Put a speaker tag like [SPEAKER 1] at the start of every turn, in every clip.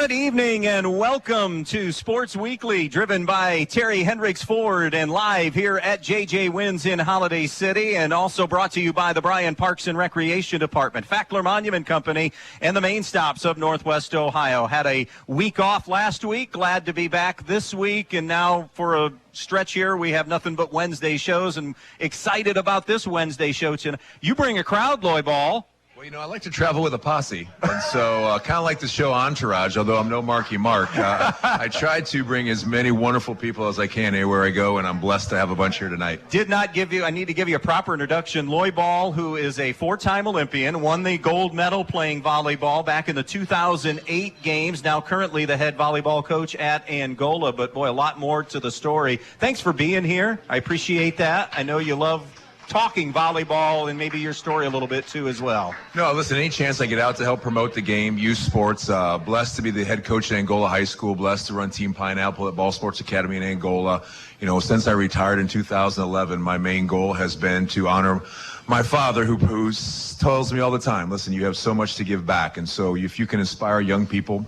[SPEAKER 1] Good evening and welcome to Sports Weekly, driven by Terry Hendricks Ford and live here at JJ Wynn's in Holiday City, and also brought to you by the Bryan Parks and Recreation Department, Fackler Monument Company, and the main stops of Northwest Ohio. Had a week off last week, glad to be back this week, and now for a stretch here we have nothing but Wednesday shows, and excited about this Wednesday show tonight. You bring a crowd, Lloy Ball.
[SPEAKER 2] Well, you know, I like to travel with a posse, and so kind of like the show Entourage, although I'm no Marky Mark. I try to bring as many wonderful people as I can anywhere I go, and I'm blessed to have a bunch here tonight.
[SPEAKER 1] I need to give you a proper introduction. Lloy Ball, who is a four-time Olympian, won the gold medal playing volleyball back in the 2008 games, now currently the head volleyball coach at Angola, but boy, a lot more to the story. Thanks for being here. I appreciate that. I know you love talking volleyball and maybe your story a little bit too as well.
[SPEAKER 2] No, listen, any chance I get out to help promote the game, youth sports, blessed to be the head coach at Angola High School, blessed to run Team Pineapple at Ball Sports Academy in Angola. You know, since I retired in 2011, my main goal has been to honor my father, who tells me all the time, listen, you have so much to give back. And so if you can inspire young people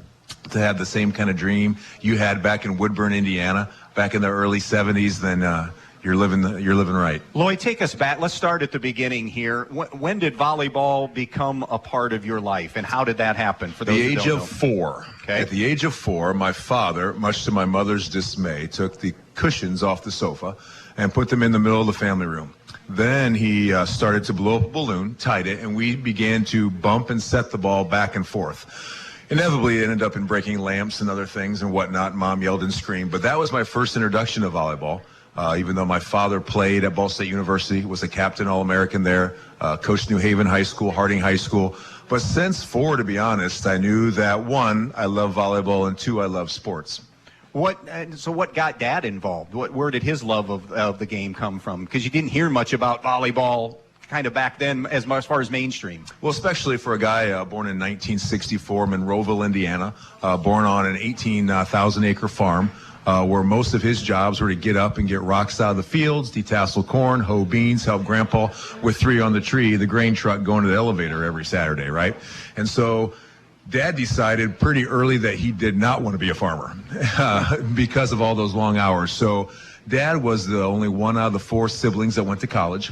[SPEAKER 2] to have the same kind of dream you had back in Woodburn, Indiana, back in the early 70s, then you're living right.
[SPEAKER 1] Lloyd, take us back. Let's start at the beginning here. When did volleyball become a part of your life, and how did that happen? For those
[SPEAKER 2] the
[SPEAKER 1] who
[SPEAKER 2] age
[SPEAKER 1] don't
[SPEAKER 2] of
[SPEAKER 1] know.
[SPEAKER 2] 4.
[SPEAKER 1] Okay.
[SPEAKER 2] At the age of 4, my father, much to my mother's dismay, took the cushions off the sofa and put them in the middle of the family room. Then he started to blow up a balloon, tied it, and we began to bump and set the ball back and forth. Inevitably, it ended up in breaking lamps and other things and whatnot. Mom yelled and screamed, but that was my first introduction to volleyball. Even though my father played at Ball State University, was a captain All-American there, coached New Haven High School, Harding High School. But since 4, to be honest, I knew that 1, I love volleyball, and 2, I love sports.
[SPEAKER 1] So what got Dad involved? Where did his love of the game come from? Because you didn't hear much about volleyball kind of back then as far as mainstream.
[SPEAKER 2] Well, especially for a guy born in 1964, Monroeville, Indiana, born on an 18,000-acre farm, where most of his jobs were to get up and get rocks out of the fields, detassel corn, hoe beans, help Grandpa with 3 on the tree, the grain truck going to the elevator every Saturday, right? And so Dad decided pretty early that he did not want to be a farmer because of all those long hours. So Dad was the only one out of the 4 siblings that went to college.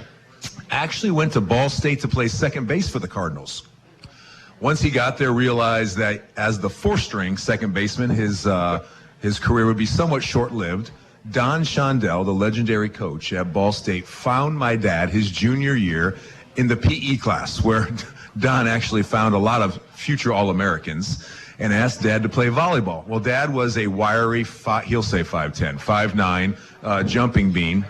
[SPEAKER 2] Actually went to Ball State to play second base for the Cardinals. Once he got there, realized that as the 4th-string second baseman, his career would be somewhat short-lived. Don Shondell, the legendary coach at Ball State, found my dad his junior year in the PE class, where Don actually found a lot of future All-Americans, and asked Dad to play volleyball. Well, Dad was a wiry, he'll say 5'10", 5'9", jumping bean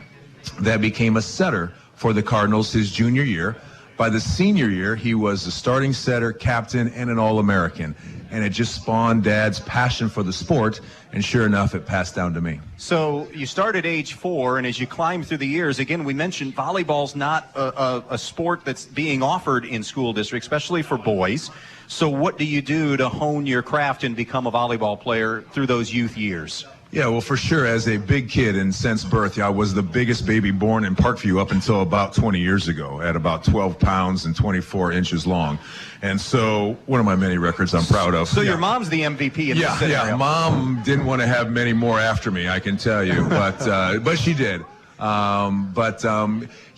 [SPEAKER 2] that became a setter for the Cardinals his junior year. By the senior year, he was a starting setter, captain, and an All-American. And it just spawned Dad's passion for the sport, and sure enough, it passed down to me.
[SPEAKER 1] So you started age 4, and as you climb through the years, again, we mentioned volleyball's not a sport that's being offered in school districts, especially for boys. So what do you do to hone your craft and become a volleyball player through those youth years?
[SPEAKER 2] Yeah, well, for sure, as a big kid and since birth, I was the biggest baby born in Parkview up until about 20 years ago, at about 12 pounds and 24 inches long. And so one of my many records I'm proud of.
[SPEAKER 1] So your mom's the MVP in this scenario.
[SPEAKER 2] Yeah, Mom didn't want to have many more after me, I can tell you, but she did.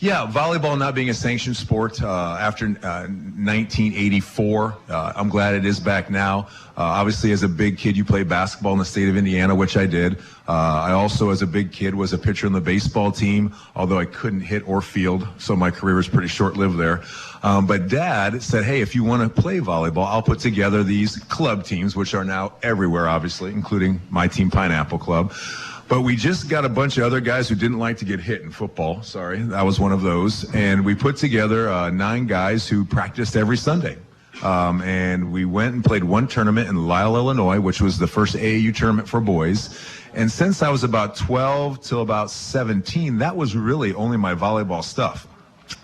[SPEAKER 2] Yeah, volleyball not being a sanctioned sport after 1984. I'm glad it is back now. Obviously, as a big kid, you played basketball in the state of Indiana, which I did. I also, as a big kid, was a pitcher on the baseball team, although I couldn't hit or field, so my career was pretty short-lived there. But Dad said, hey, if you want to play volleyball, I'll put together these club teams, which are now everywhere, obviously, including my team, Pineapple Club. But we just got a bunch of other guys who didn't like to get hit in football. Sorry, I was one of those. And we put together 9 guys who practiced every Sunday. And we went and played one tournament in Lisle, Illinois, which was the first AAU tournament for boys. And since I was about 12 till about 17, that was really only my volleyball stuff.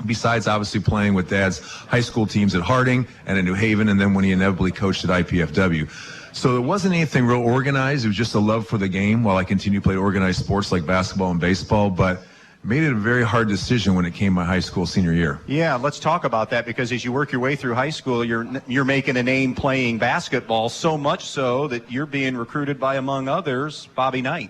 [SPEAKER 2] Besides obviously playing with Dad's high school teams at Harding and at New Haven, and then when he inevitably coached at IPFW. So it wasn't anything real organized. It was just a love for the game while I continued to play organized sports like basketball and baseball. But made it a very hard decision when it came my high school senior year.
[SPEAKER 1] Yeah, let's talk about that, because as you work your way through high school, you're making a name playing basketball, so much so that you're being recruited by, among others, Bobby Knight.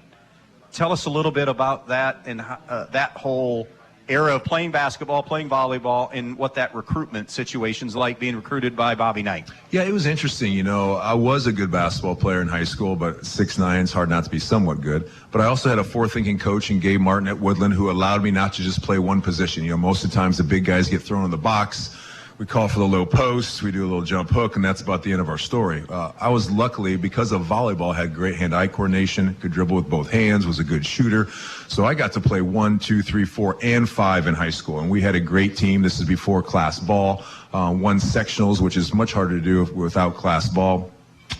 [SPEAKER 1] Tell us a little bit about that and that whole era of playing basketball, playing volleyball, and what that recruitment situation's like, being recruited by Bobby Knight.
[SPEAKER 2] Yeah, it was interesting. You know, I was a good basketball player in high school, but 6'9", it's hard not to be somewhat good. But I also had a forward-thinking coach in Gabe Martin at Woodland who allowed me not to just play one position. You know, most of the times the big guys get thrown in the box. We call for the low post, we do a little jump hook, and that's about the end of our story. I was luckily, because of volleyball, had great hand-eye coordination, could dribble with both hands, was a good shooter. So I got to play 1, 2, 3, 4, and 5 in high school. And we had a great team. This is before class ball. Won sectionals, which is much harder to do without class ball.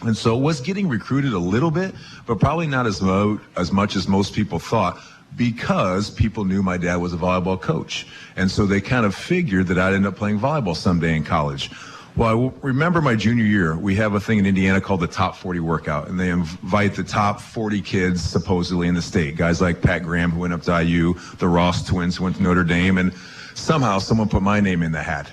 [SPEAKER 2] And so was getting recruited a little bit, but probably not as much as most people thought, because people knew my dad was a volleyball coach. And so they kind of figured that I'd end up playing volleyball someday in college. Well, I remember my junior year, we have a thing in Indiana called the Top 40 Workout, and they invite the top 40 kids supposedly in the state. Guys like Pat Graham, who went up to IU, the Ross twins, who went to Notre Dame, and somehow someone put my name in the hat.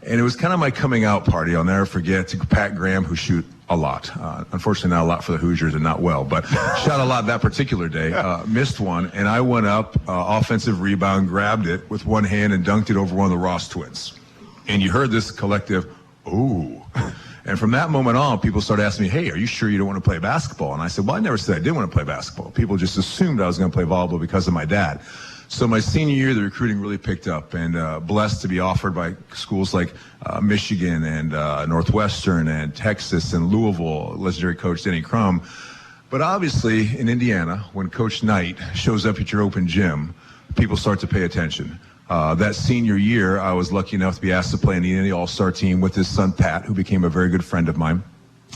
[SPEAKER 2] And it was kind of my coming out party. I'll never forget, to Pat Graham, who shoot a lot. Unfortunately, not a lot for the Hoosiers and not well, but shot a lot that particular day. Missed one, and I went up, offensive rebound, grabbed it with one hand and dunked it over one of the Ross twins. And you heard this collective, ooh. And from that moment on, people started asking me, hey, are you sure you don't want to play basketball? And I said, well, I never said I didn't want to play basketball. People just assumed I was going to play volleyball because of my dad. So my senior year, the recruiting really picked up, and blessed to be offered by schools like Michigan and Northwestern and Texas and Louisville, legendary coach Denny Crum. But obviously in Indiana, when Coach Knight shows up at your open gym, people start to pay attention. That senior year, I was lucky enough to be asked to play in the Indiana All-Star team with his son Pat, who became a very good friend of mine,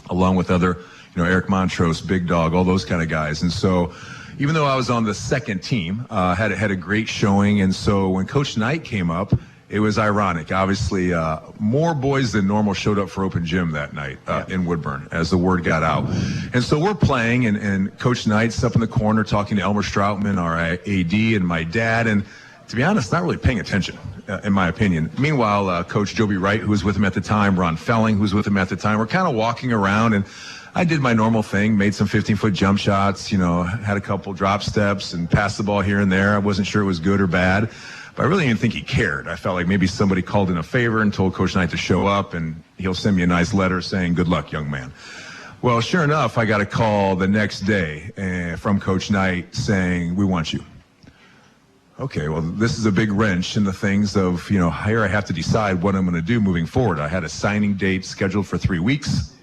[SPEAKER 2] along with other, Eric Montrose, Big Dog, all those kind of guys. And so even though I was on the second team, had a great showing. And so when Coach Knight came up, it was ironic. Obviously, more boys than normal showed up for open gym that night in Woodburn as the word got out. And so we're playing, and Coach Knight's up in the corner talking to Elmer Stroutman, our AD, and my dad. And to be honest, not really paying attention, in my opinion. Meanwhile, Coach Joby Wright, who was with him at the time, Ron Felling, who was with him at the time, we're kind of walking around, and I did my normal thing, made some 15-foot jump shots, had a couple drop steps and passed the ball here and there. I wasn't sure it was good or bad, but I really didn't think he cared. I felt like maybe somebody called in a favor and told Coach Knight to show up, and he'll send me a nice letter saying, good luck, young man. Well, sure enough, I got a call the next day from Coach Knight saying, we want you. Okay, well, this is a big wrench in the things of, here I have to decide what I'm going to do moving forward. I had a signing date scheduled for 3 weeks.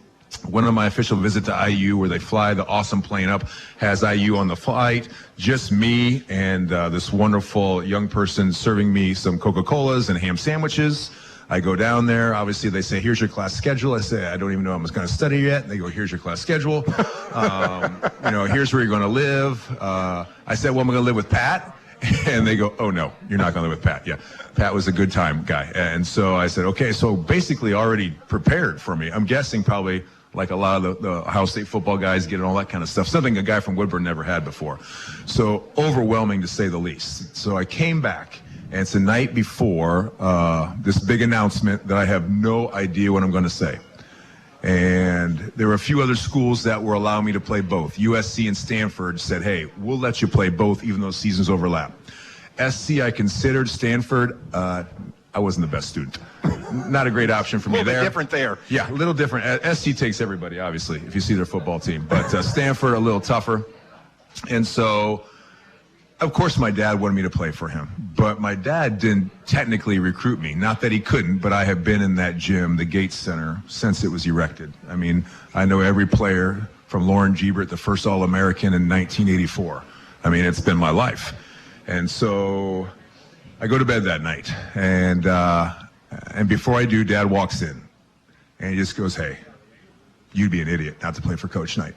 [SPEAKER 2] One of my official visit to IU, where they fly the awesome plane up, has IU on the flight, just me and this wonderful young person serving me some Coca-Colas and ham sandwiches. I go down there. Obviously, they say, here's your class schedule. I say, I don't even know I'm going to study yet. And they go, here's your class schedule. Here's where you're going to live. I said, well, I'm going to live with Pat. And they go, oh, no, you're not going to live with Pat. Yeah, Pat was a good time guy. And so I said, okay, so basically already prepared for me. I'm guessing probably like a lot of the Ohio State football guys get and all that kind of stuff, something a guy from Woodburn never had before. So overwhelming, to say the least. So I came back, and it's the night before this big announcement that I have no idea what I'm going to say. And there were a few other schools that were allowing me to play both. USC and Stanford said, hey, we'll let you play both even though seasons overlap. SC I considered. Stanford, I wasn't the best student. Not a great option for me there. A little bit different there. Yeah, a little different. SC takes everybody, obviously, if you see their football team. But Stanford, a little tougher. And so, of course, my dad wanted me to play for him. But my dad didn't technically recruit me. Not that he couldn't, but I have been in that gym, the Gates Center, since it was erected. I mean, I know every player from Lauren Gebert, the first All-American in 1984. I mean, it's been my life. And so I go to bed that night. And before I do, Dad walks in. And he just goes, hey, you'd be an idiot not to play for Coach Knight.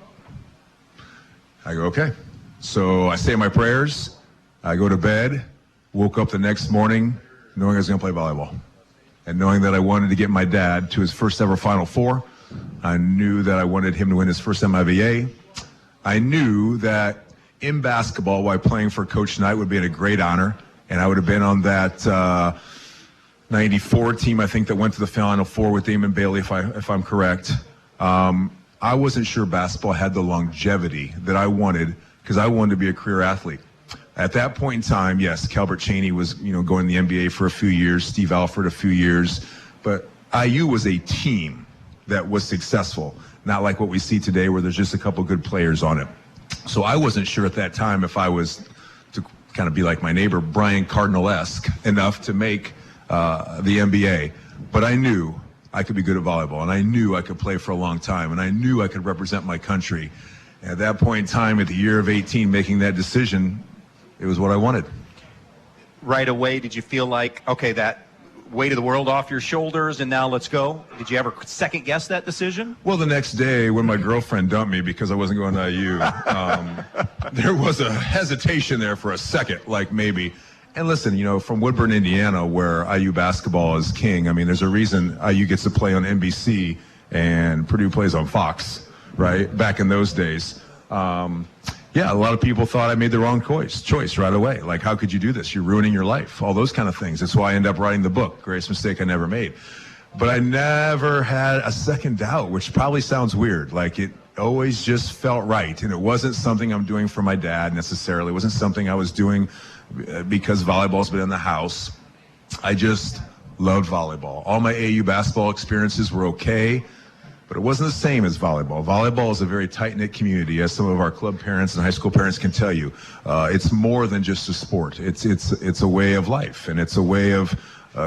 [SPEAKER 2] I go, okay. So I say my prayers, I go to bed, woke up the next morning knowing I was going to play volleyball. And knowing that I wanted to get my dad to his first ever Final Four. I knew that I wanted him to win his first MIVA. I knew that in basketball, while playing for Coach Knight would be a great honor, And I would have been on that 94 team, I think, that went to the Final Four with Damon Bailey, if I'm correct. I wasn't sure basketball had the longevity that I wanted, because I wanted to be a career athlete. At that point in time, yes, Calbert Chaney was, going to the NBA for a few years, Steve Alford a few years, but IU was a team that was successful, not like what we see today where there's just a couple good players on it. So I wasn't sure at that time if I was to kind of be like my neighbor, Brian Cardinal-esque, enough to make the NBA. But I knew I could be good at volleyball, and I knew I could play for a long time, and I knew I could represent my country. And at that point in time, at the year of 18, making that decision, it was what I wanted.
[SPEAKER 1] Right away, did you feel like, okay, that weight of the world off your shoulders and now let's go? Did you ever second guess that decision?
[SPEAKER 2] Well, the next day when my girlfriend dumped me because I wasn't going to IU, there was a hesitation there for a second, like maybe. And listen, from Woodburn, Indiana, where IU basketball is king, I mean, there's a reason IU gets to play on NBC and Purdue plays on Fox, right? Back in those days. Yeah, a lot of people thought I made the wrong choice right away. Like, how could you do this? You're ruining your life. All those kind of things. That's why I ended up writing the book, Greatest Mistake I Never Made. But I never had a second doubt, which probably sounds weird. Like, it always just felt right. And it wasn't something I'm doing for my dad necessarily. It wasn't something I was doing because volleyball's been in the house. I just loved volleyball. All my AU basketball experiences were okay, but it wasn't the same as volleyball. Volleyball is a very tight-knit community, as some of our club parents and high school parents can tell you. It's more than just a sport. It's a way of life, and it's a way of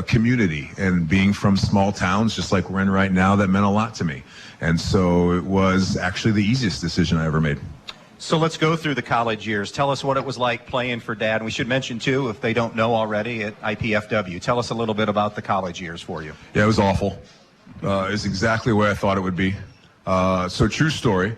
[SPEAKER 2] community. And being from small towns, just like we're in right now, that meant a lot to me. And so it was actually the easiest decision I ever made.
[SPEAKER 1] So let's go through the college years. Tell us what it was like playing for Dad. And we should mention, too, if they don't know already, at IPFW. Tell us a little bit about the college years for you.
[SPEAKER 2] Yeah, it was awful. It's exactly the way I thought it would be. So true story.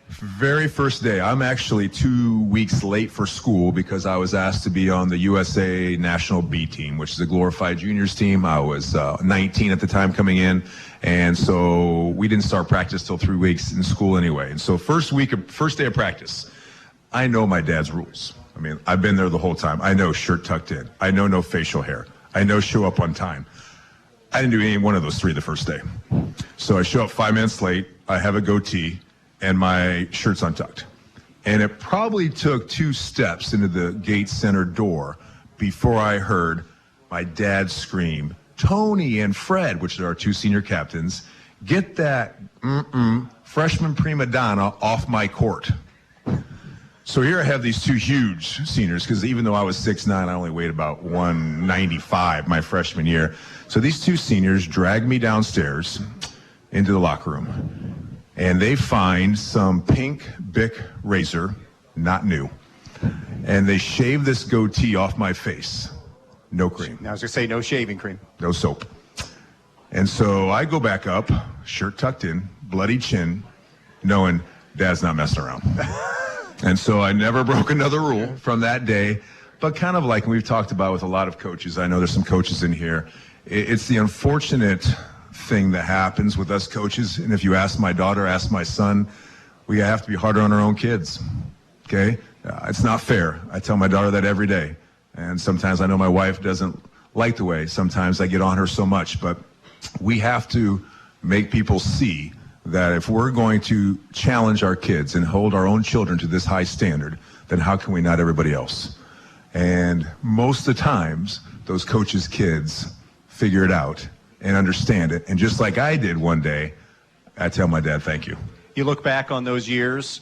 [SPEAKER 2] Very first day, I'm actually 2 weeks late for school because I was asked to be on the USA National B team, which is a glorified juniors team. I was 19 at the time coming in, and so we didn't start practice till 3 weeks in school anyway. And so first day of practice, I know my dad's rules. I mean, I've been there the whole time. I know shirt tucked in. I know no facial hair. I know show up on time. I didn't do any one of those three the first day. So I show up 5 minutes late, I have a goatee, and my shirt's untucked. And it probably took 2 steps into the gate center door before I heard my dad scream, "Tony and Fred," which are our 2 senior captains, "get that freshman prima donna off my court." So here I have these 2 huge seniors, because even though I was 6'9", I only weighed about 195 my freshman year. So these 2 seniors drag me downstairs into the locker room, and they find some pink Bic razor, not new, and they shave this goatee off my face. No cream.
[SPEAKER 1] Now I was going to say no shaving cream.
[SPEAKER 2] No soap. And so I go back up, shirt tucked in, bloody chin, knowing Dad's not messing around. And so I never broke another rule from that day, but kind of like we've talked about with a lot of coaches, I know there's some coaches in here, it's the unfortunate thing that happens with us coaches. And if you ask my daughter, ask my son, we have to be harder on our own kids, okay? It's not fair. I tell my daughter that every day. And sometimes I know my wife doesn't like the way sometimes I get on her so much, but we have to make people see that if we're going to challenge our kids and hold our own children to this high standard, then how can we not everybody else? And most of the times, those coaches' kids figure it out and understand it. And just like I did one day, I tell my dad, thank you.
[SPEAKER 1] You look back on those years,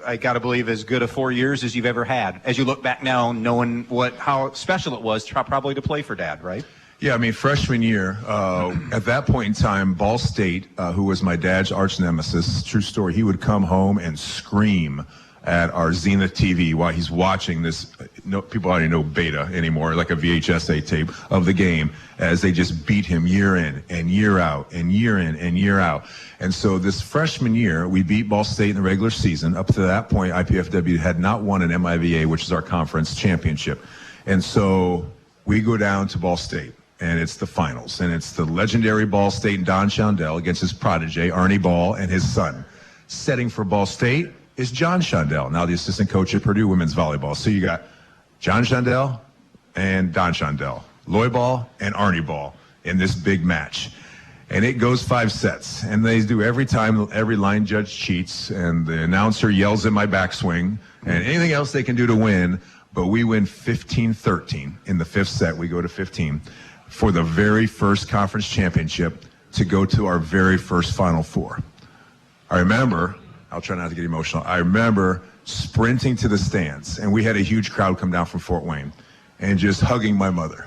[SPEAKER 1] I got to believe as good a 4 years as you've ever had. As you look back now, knowing how special it was probably to play for Dad, right?
[SPEAKER 2] Yeah, I mean, freshman year, at that point in time, Ball State, who was my dad's arch nemesis, true story, he would come home and scream at our Zenith TV while he's watching this, people already know beta anymore, like a VHS tape of the game, as they just beat him year in and year out and year in and year out. And so this freshman year, we beat Ball State in the regular season. Up to that point, IPFW had not won an MIVA, which is our conference championship. And so we go down to Ball State, and it's the finals. And it's the legendary Ball State and Don Shondell against his protege, Arnie Ball, and his son. Setting for Ball State is John Shondell, now the assistant coach at Purdue women's volleyball. So you got John Shondell and Don Shondell, Lloy Ball and Arnie Ball in this big match. And it goes 5 sets. And they do every time, every line judge cheats, and the announcer yells at my backswing, and anything else they can do to win. But we win 15-13 in the 5th set. We go to 15 for the very first conference championship to go to our very first Final Four. I remember, I'll try not to get emotional, I remember sprinting to the stands, and we had a huge crowd come down from Fort Wayne, and just hugging my mother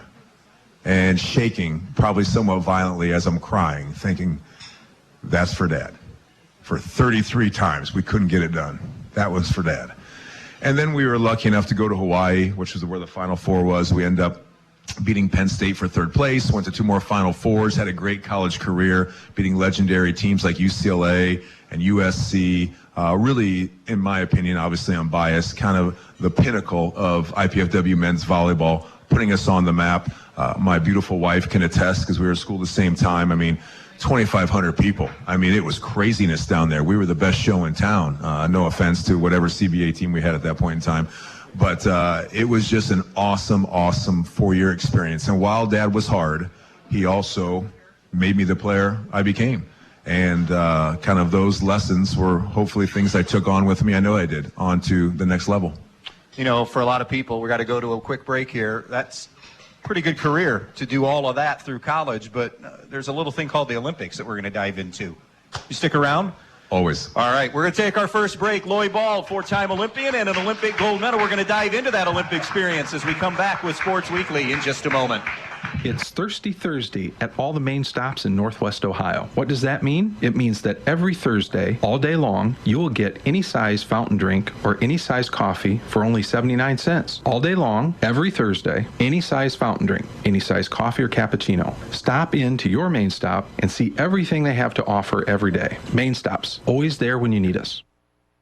[SPEAKER 2] and shaking probably somewhat violently as I'm crying, thinking, that's for Dad. For 33 times, we couldn't get it done. That was for Dad. And then we were lucky enough to go to Hawaii, which was where the Final Four was. We ended up beating Penn State for 3rd place, went to 2 more Final Fours, had a great college career, beating legendary teams like UCLA and USC. Really, in my opinion, obviously I'm biased, kind of the pinnacle of IPFW men's volleyball, putting us on the map. My beautiful wife can attest, because we were at school at the same time. I mean, 2,500 people. I mean, it was craziness down there. We were the best show in town. No offense to whatever CBA team we had at that point in time. But it was just an awesome, awesome 4-year experience. And while Dad was hard, he also made me the player I became. And kind of those lessons were hopefully things I took on with me. I know I did, on to the next level.
[SPEAKER 1] You know, for a lot of people, we got to go to a quick break here. That's pretty good career to do all of that through college, but there's a little thing called the Olympics that we're going to dive into. You stick around?
[SPEAKER 2] Always.
[SPEAKER 1] All right, we're going to take our first break. Lloy Ball, 4-time Olympian and an Olympic gold medal. We're going to dive into that Olympic experience as we come back with Sports Weekly in just a moment.
[SPEAKER 3] It's Thirsty Thursday at all the main stops in Northwest Ohio. What does that mean? It means that every Thursday, all day long, you will get any size fountain drink or any size coffee for only 79 cents. All day long, every Thursday, any size fountain drink, any size coffee or cappuccino. Stop in to your main stop and see everything they have to offer every day. Main stops, always there when you need us.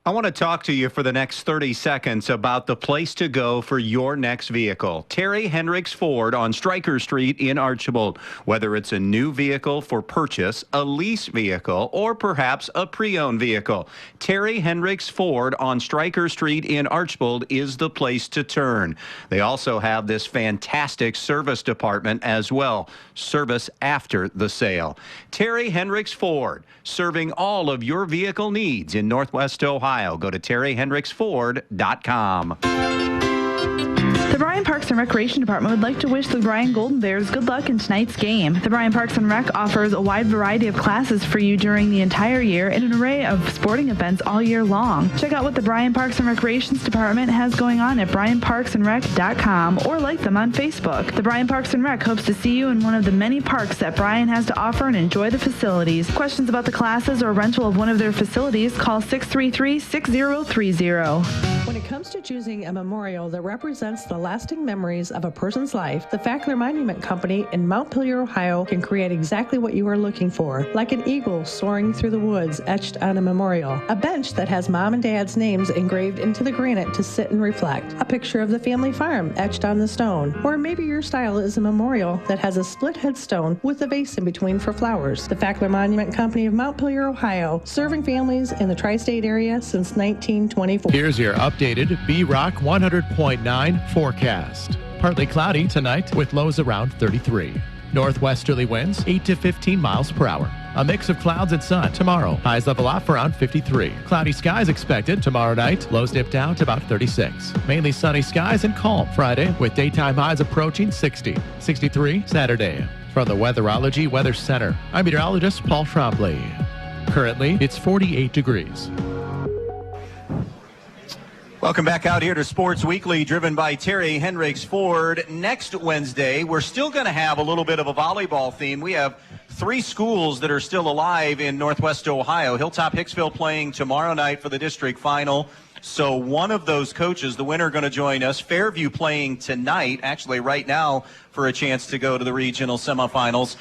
[SPEAKER 1] I want to talk to you for the next 30 seconds about the place to go for your next vehicle. Terry Hendricks Ford on Stryker Street in Archbold. Whether it's a new vehicle for purchase, a lease vehicle, or perhaps a pre-owned vehicle, Terry Hendricks Ford on Stryker Street in Archbold is the place to turn. They also have this fantastic service department as well. Service after the sale. Terry Hendricks Ford, serving all of your vehicle needs in Northwest Ohio. Go to terryhendricksford.com.
[SPEAKER 4] The Bryan Parks and Recreation Department would like to wish the Bryan Golden Bears good luck in tonight's game. The Bryan Parks and Rec offers a wide variety of classes for you during the entire year and an array of sporting events all year long. Check out what the Bryan Parks and Recreations Department has going on at bryanparksandrec.com or like them on Facebook. The Bryan Parks and Rec hopes to see you in one of the many parks that Bryan has to offer and enjoy the facilities. Questions about the classes or rental of one of their facilities, call 633-6030.
[SPEAKER 5] When it comes to choosing a memorial that represents the lasting memories of a person's life, the Fackler Monument Company in Montpelier, Ohio can create exactly what you are looking for. Like an eagle soaring through the woods etched on a memorial. A bench that has Mom and Dad's names engraved into the granite to sit and reflect. A picture of the family farm etched on the stone. Or maybe your style is a memorial that has a split headstone with a vase in between for flowers. The Fackler Monument Company of Montpelier, Ohio, serving families in the tri-state area since 1924.
[SPEAKER 6] Here's your updated B-Rock 100.9 forecast. Partly cloudy tonight with lows around 33. Northwesterly winds 8 to 15 miles per hour. A mix of clouds and sun tomorrow. Highs level off around 53. Cloudy skies expected tomorrow night. Lows dip down to about 36. Mainly sunny skies and calm Friday with daytime highs approaching 60. 63 Saturday. From the Weatherology Weather Center, I'm meteorologist Paul Trombley. Currently, it's 48 degrees.
[SPEAKER 1] Welcome back out here to Sports Weekly, driven by Terry Hendricks Ford. Next Wednesday, we're still going to have a little bit of a volleyball theme. We have 3 schools that are still alive in Northwest Ohio. Hilltop Hicksville playing tomorrow night for the district final. So one of those coaches, the winner, going to join us. Fairview playing tonight, actually right now, for a chance to go to the regional semifinals.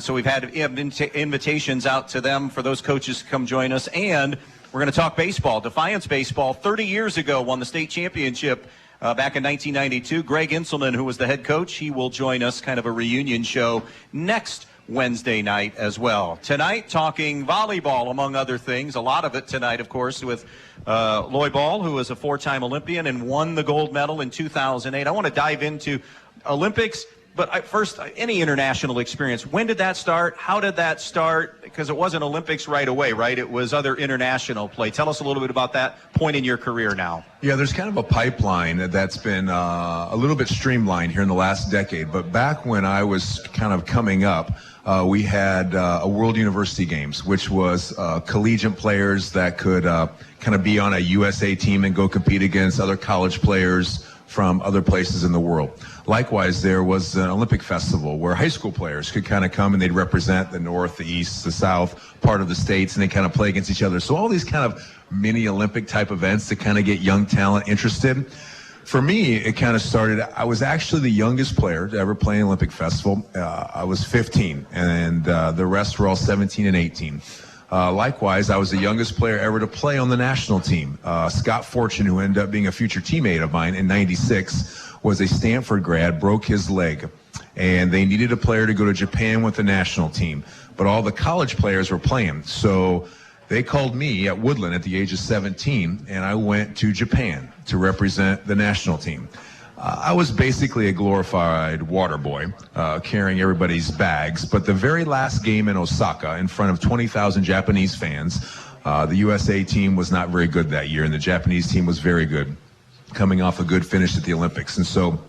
[SPEAKER 1] So we've had invitations out to them for those coaches to come join us. And we're going to talk baseball. Defiance baseball, 30 years ago, won the state championship back in 1992. Greg Inselman, who was the head coach, he will join us, kind of a reunion show next Wednesday night as well. Tonight, talking volleyball, among other things. A lot of it tonight, of course, with Lloy Ball, who is a 4-time Olympian and won the gold medal in 2008. I want to dive into Olympics, but first, any international experience. When did that start? How did that start? Because it wasn't Olympics right away, right? It was other international play. Tell us a little bit about that point in your career now.
[SPEAKER 2] Yeah, there's kind of a pipeline that's been a little bit streamlined here in the last decade. But back when I was kind of coming up, we had a World University Games, which was collegiate players that could kind of be on a USA team and go compete against other college players from other places in the world. Likewise, there was an Olympic festival where high school players could kind of come and they'd represent the North, the East, the South part of the states, and they kind of play against each other. So all these kind of mini Olympic type events to kind of get young talent interested. For me, it kind of started, I was actually the youngest player to ever play an Olympic festival. I was 15, and the rest were all 17 and 18. Likewise, I was the youngest player ever to play on the national team. Scott Fortune, who ended up being a future teammate of mine in '96, was a Stanford grad, broke his leg, and they needed a player to go to Japan with the national team. But all the college players were playing, so they called me at Woodland at the age of 17, and I went to Japan to represent the national team. I was basically a glorified water boy, carrying everybody's bags. But the very last game in Osaka, in front of 20,000 Japanese fans, the USA team was not very good that year, and the Japanese team was very good, coming off a good finish at the Olympics. And so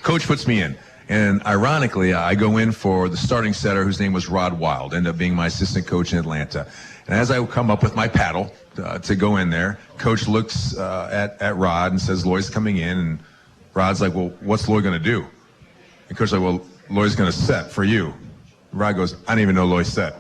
[SPEAKER 2] coach puts me in. And ironically, I go in for the starting setter, whose name was Rod Wild, ended up being my assistant coach in Atlanta. And as I come up with my paddle to go in there, coach looks at Rod and says, Lloyd's coming in. And Rod's like, well, what's Lloyd going to do? And coach's like, well, Lloyd's going to set for you. Rod goes, I didn't even know Lloyd set.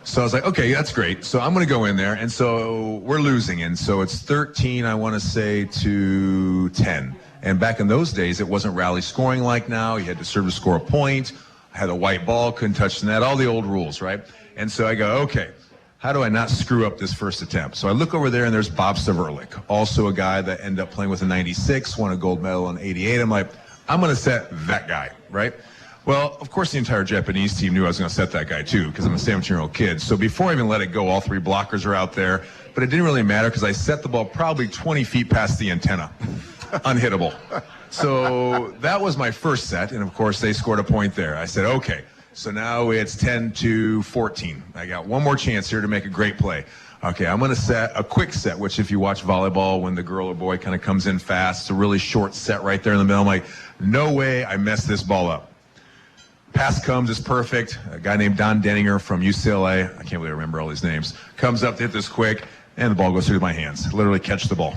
[SPEAKER 2] So I was like, okay, that's great. So I'm going to go in there. And so we're losing. And so it's 13, I want to say, to 10. And back in those days, it wasn't rally scoring like now. You had to serve to score a point. I had a white ball, couldn't touch the net, all the old rules, right? And so I go, okay, how do I not screw up this first attempt? So I look over there, and there's Bob Staverlik, also a guy that ended up playing with a 96, won a gold medal in 88. I'm like, I'm going to set that guy, right? Well, of course, the entire Japanese team knew I was going to set that guy, too, because I'm a 17-year-old kid. So before I even let it go, all three blockers are out there. But it didn't really matter because I set the ball probably 20 feet past the antenna. Unhittable. So that was my first set, and of course they scored a point there. I said, okay, so now it's 10-14. I got one more chance here to make a great play. Okay, I'm going to set a quick set, which if you watch volleyball, when the girl or boy kind of comes in fast, it's a really short set right there in the middle. I'm like, no way I messed this ball up. Pass comes, it's perfect. A guy named Don Denninger from UCLA, I can't really remember all these names, comes up to hit this quick, and the ball goes through my hands. Literally catch the ball.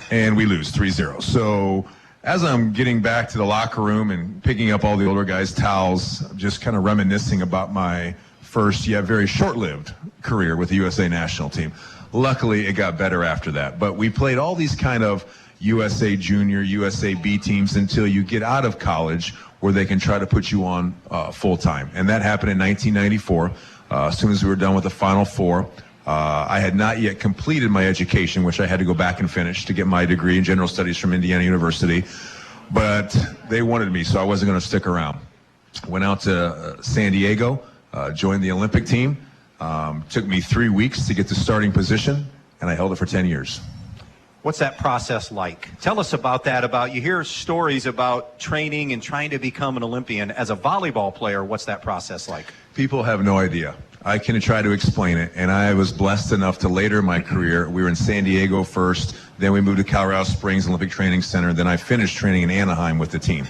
[SPEAKER 2] And we lose 3-0. So as I'm getting back to the locker room and picking up all the older guys' towels, just kind of reminiscing about my first, very short-lived career with the USA national team. Luckily, it got better after that. But we played all these kind of USA Junior, USA B teams until you get out of college where they can try to put you on full-time. And that happened in 1994. As soon as we were done with the Final Four, I had not yet completed my education, which I had to go back and finish to get my degree in general studies from Indiana University. But they wanted me, so I wasn't going to stick around. Went out to San Diego, joined the Olympic team. Took me 3 weeks to get the starting position, and I held it for 10 years.
[SPEAKER 1] What's that process like? Tell us about that. You hear stories about training and trying to become an Olympian. As a volleyball player, what's that process like?
[SPEAKER 2] People have no idea. I can try to explain it, and I was blessed enough to later in my career, we were in San Diego first, then we moved to Colorado Springs Olympic Training Center, then I finished training in Anaheim with the team.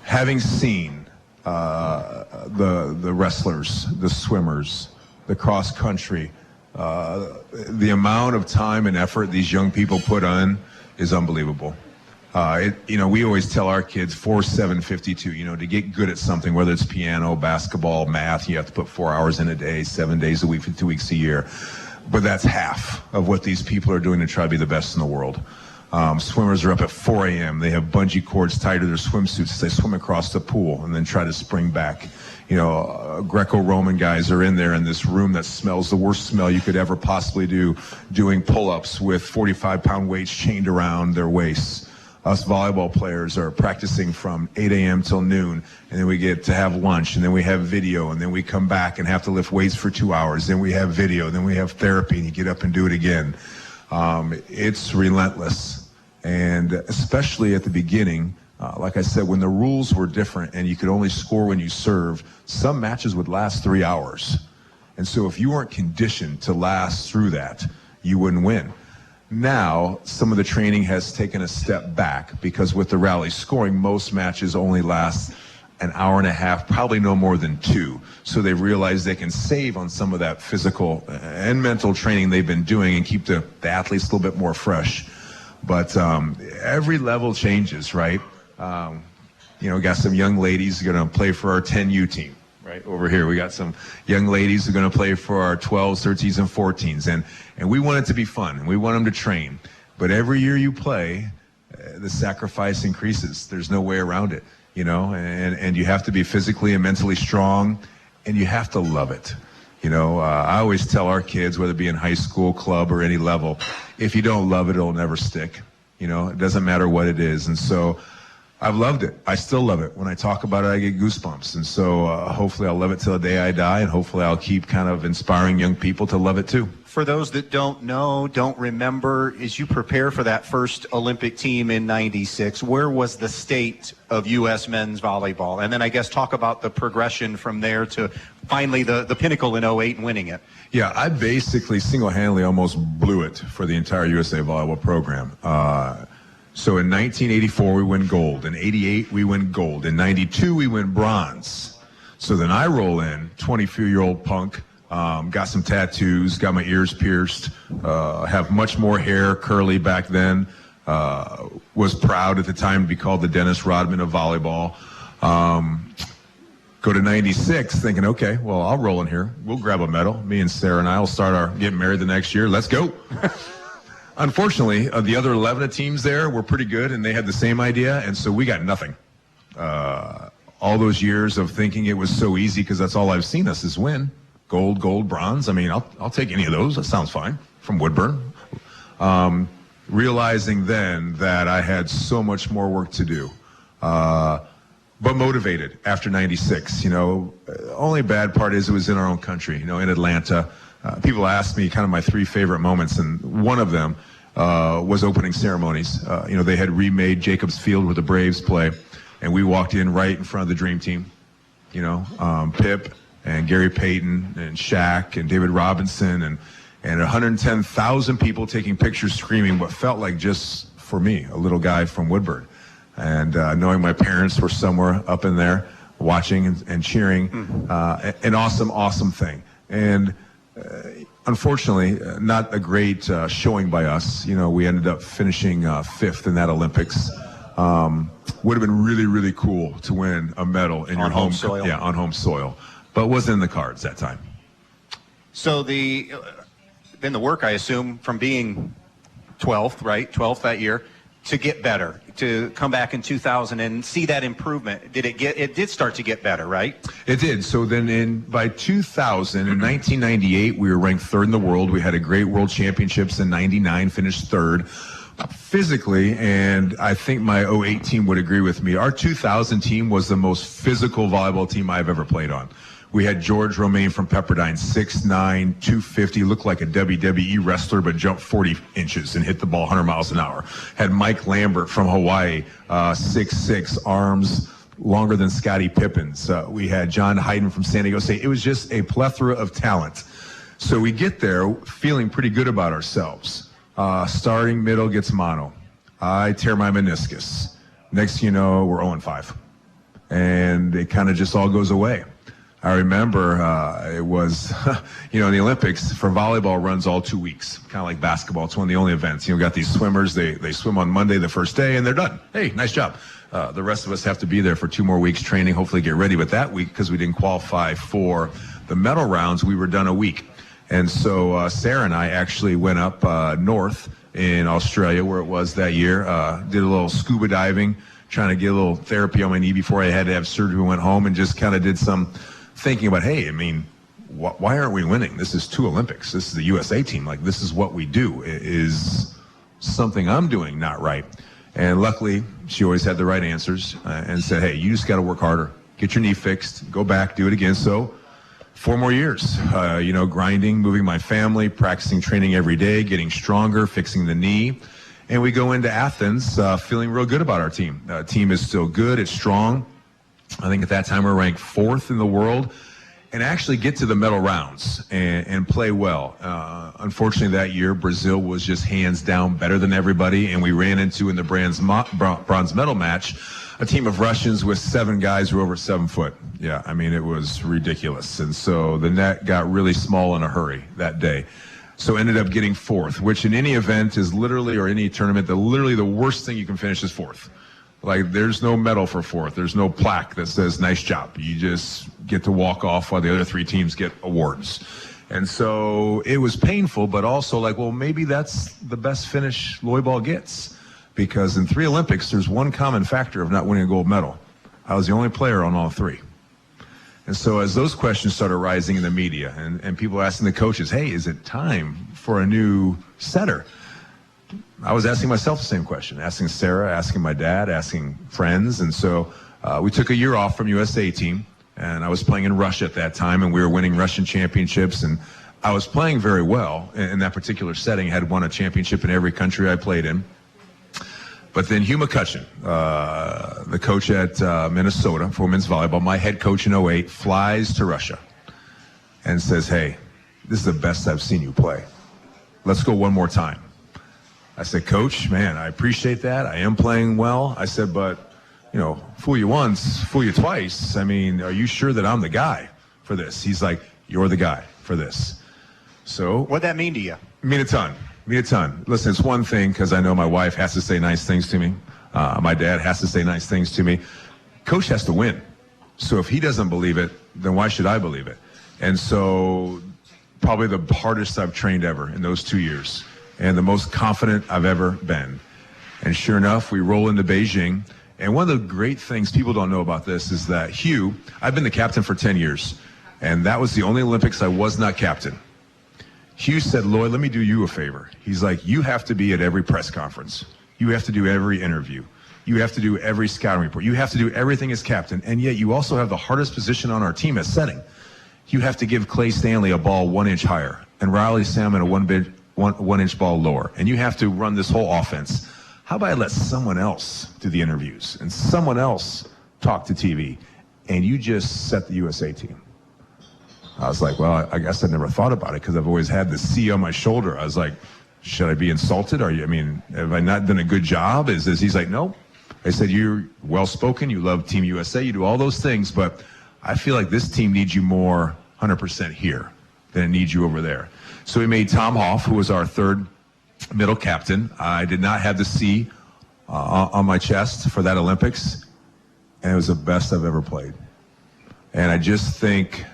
[SPEAKER 2] Having seen the wrestlers, the swimmers, the cross country, the amount of time and effort these young people put on is unbelievable. We always tell our kids 4-7-52, to get good at something, whether it's piano, basketball, math, you have to put 4 hours in a day, 7 days a week for 2 weeks a year. But that's half of what these people are doing to try to be the best in the world. Swimmers are up at 4 a.m. They have bungee cords tied to their swimsuits as they swim across the pool and then try to spring back. Greco-Roman guys are in there in this room that smells the worst smell you could ever possibly do, doing pull-ups with 45-pound weights chained around their waists. Us volleyball players are practicing from 8 a.m. till noon, and then we get to have lunch, and then we have video, and then we come back and have to lift weights for 2 hours. Then we have video, then we have therapy, and you get up and do it again. It's relentless, and especially at the beginning, Like I said, when the rules were different and you could only score when you served, some matches would last 3 hours. And so if you weren't conditioned to last through that, you wouldn't win. Now, some of the training has taken a step back because with the rally scoring, most matches only last an hour and a half, probably no more than 2. So they've realized they can save on some of that physical and mental training they've been doing and keep the athletes a little bit more fresh. But every level changes, right? We got some young ladies going to play for our 10U team. Right over here, we got some young ladies who are going to play for our 12s, 13s, and 14s, and we want it to be fun, and we want them to train. But every year you play, the sacrifice increases. There's no way around it, and you have to be physically and mentally strong, and you have to love it. I always tell our kids, whether it be in high school, club, or any level, if you don't love it, it'll never stick. It doesn't matter what it is, and so I've loved it. I still love it. When I talk about it, I get goosebumps. And so hopefully I'll love it till the day I die, and hopefully I'll keep kind of inspiring young people to love it too.
[SPEAKER 1] For those that don't know, don't remember, as you prepare for that first Olympic team in '96, where was the state of U.S. men's volleyball? And then I guess talk about the progression from there to finally the pinnacle in '08 and winning it.
[SPEAKER 2] Yeah, I basically single-handedly almost blew it for the entire USA volleyball program. So in 1984, we win gold. In 88, we win gold. In 92, we win bronze. So then I roll in, 24-year-old punk, got some tattoos, got my ears pierced, have much more hair, curly back then, was proud at the time to be called the Dennis Rodman of volleyball. Go to 96 thinking, okay, well, I'll roll in here. We'll grab a medal. Me and Sarah and I will start getting married the next year. Let's go. Unfortunately, the other 11 teams there were pretty good, and they had the same idea, and so we got nothing. All those years of thinking it was so easy, because that's all I've seen us is win. Gold, bronze. I mean, I'll take any of those. That sounds fine. From Woodburn. Realizing then that I had so much more work to do. But motivated after 96. Only bad part is it was in our own country, in Atlanta. People ask me kind of my 3 favorite moments, and one of them was opening ceremonies. They had remade Jacobs Field where the Braves play, and we walked in right in front of the Dream Team. Pip and Gary Payton and Shaq and David Robinson and 110,000 people taking pictures, screaming what felt like just for me, a little guy from Woodburn. And knowing my parents were somewhere up in there watching and cheering, an awesome thing. And unfortunately, not a great showing by us. We ended up finishing 5th in that Olympics. Would have been really, really cool to win a medal in your home soil. Yeah, on home soil, but wasn't in the cards that time.
[SPEAKER 1] So then the work, I assume, from being 12th, right, 12th that year, to get better, to come back in 2000 and see that improvement. It did start to get better, right?
[SPEAKER 2] It did. So then by 2000, in 1998, we were ranked 3rd in the world. We had a great world championships in 99, finished 3rd. Physically, and I think my 08 team would agree with me, our 2000 team was the most physical volleyball team I've ever played on. We had George Romaine from Pepperdine, 6'9", 250, looked like a WWE wrestler, but jumped 40 inches and hit the ball 100 miles an hour. Had Mike Lambert from Hawaii, 6'6", arms longer than Scottie Pippen's. We had John Hayden from San Diego State. It was just a plethora of talent. So we get there feeling pretty good about ourselves. Starting middle gets mono. I tear my meniscus. Next thing you know, we're 0-5. And it kind of just all goes away. I remember it was, in the Olympics, for volleyball runs all 2 weeks, kind of like basketball. It's one of the only events. Got these swimmers, they swim on Monday the first day, and they're done. Hey, nice job. The rest of us have to be there for 2 more weeks training, hopefully get ready. But that week, because we didn't qualify for the medal rounds, we were done a week. And so Sarah and I actually went up north in Australia, where it was that year, did a little scuba diving, trying to get a little therapy on my knee before I had to have surgery. We went home and just kind of did some thinking about, hey, why aren't we winning? This is 2 Olympics. This is the USA team. Like, this is what we do. Is something I'm doing not right? And luckily, she always had the right answers and said, hey, you just got to work harder. Get your knee fixed. Go back. Do it again. So 4 more years, grinding, moving my family, practicing training every day, getting stronger, fixing the knee. And we go into Athens feeling real good about our team. Team is still good. It's strong. I think at that time we're ranked 4th in the world, and actually get to the medal rounds and play well. Unfortunately, that year, Brazil was just hands down better than everybody, and we ran into, in the bronze medal match, a team of Russians with 7 guys who were over 7 foot. Yeah, I mean, it was ridiculous. And so the net got really small in a hurry that day. So ended up getting 4th, which in any event is literally, or any tournament, literally the worst thing you can finish is 4th. Like, there's no medal for 4th. There's no plaque that says, nice job. You just get to walk off while the other 3 teams get awards. And so it was painful, but also like, well, maybe that's the best finish Lloy Ball gets. Because in 3 Olympics, there's one common factor of not winning a gold medal. I was the only player on all 3. And so as those questions started rising in the media, and people asking the coaches, hey, is it time for a new setter? I was asking myself the same question, asking Sarah, asking my dad, asking friends. And so we took a year off from USA team, and I was playing in Russia at that time, and we were winning Russian championships, and I was playing very well in that particular setting. I had won a championship in every country I played in. But then Hugh McCutcheon, the coach at Minnesota for women's volleyball, my head coach in 08, flies to Russia and says, hey, this is the best I've seen you play. Let's go one more time. I said, Coach, man, I appreciate that. I am playing well. I said, but, you know, fool you once, fool you twice. I mean, are you sure that I'm the guy for this? He's like, you're the guy for this. So
[SPEAKER 1] what'd that mean to you?
[SPEAKER 2] Mean a ton. Mean a ton. Listen, it's one thing because I know my wife has to say nice things to me. My dad has to say nice things to me. Coach has to win. So if he doesn't believe it, then why should I believe it? And so probably the hardest I've trained ever in those 2 years, and the most confident I've ever been. And sure enough, we roll into Beijing. And one of the great things people don't know about this is that Hugh, I've been the captain for 10 years, and that was the only Olympics I was not captain. Hugh said, Lloyd, let me do you a favor. He's like, you have to be at every press conference. You have to do every interview. You have to do every scouting report. You have to do everything as captain, and yet you also have the hardest position on our team as setting. You have to give Clay Stanley a ball 1 inch higher, and Riley Salmon a one inch ball lower, and you have to run this whole offense. How about I let someone else do the interviews and someone else talk to TV, and you just set the USA team? I was like, well, I guess I never thought about it because I've always had the C on my shoulder. I was like, should I be insulted? Have I not done a good job? He's like, no. I said, you're well-spoken, you love Team USA, you do all those things, but I feel like this team needs you more 100% here than it needs you over there. So we made Tom Hoff, who was our 3rd middle captain. I did not have the C on my chest for that Olympics, and it was the best I've ever played. And I just think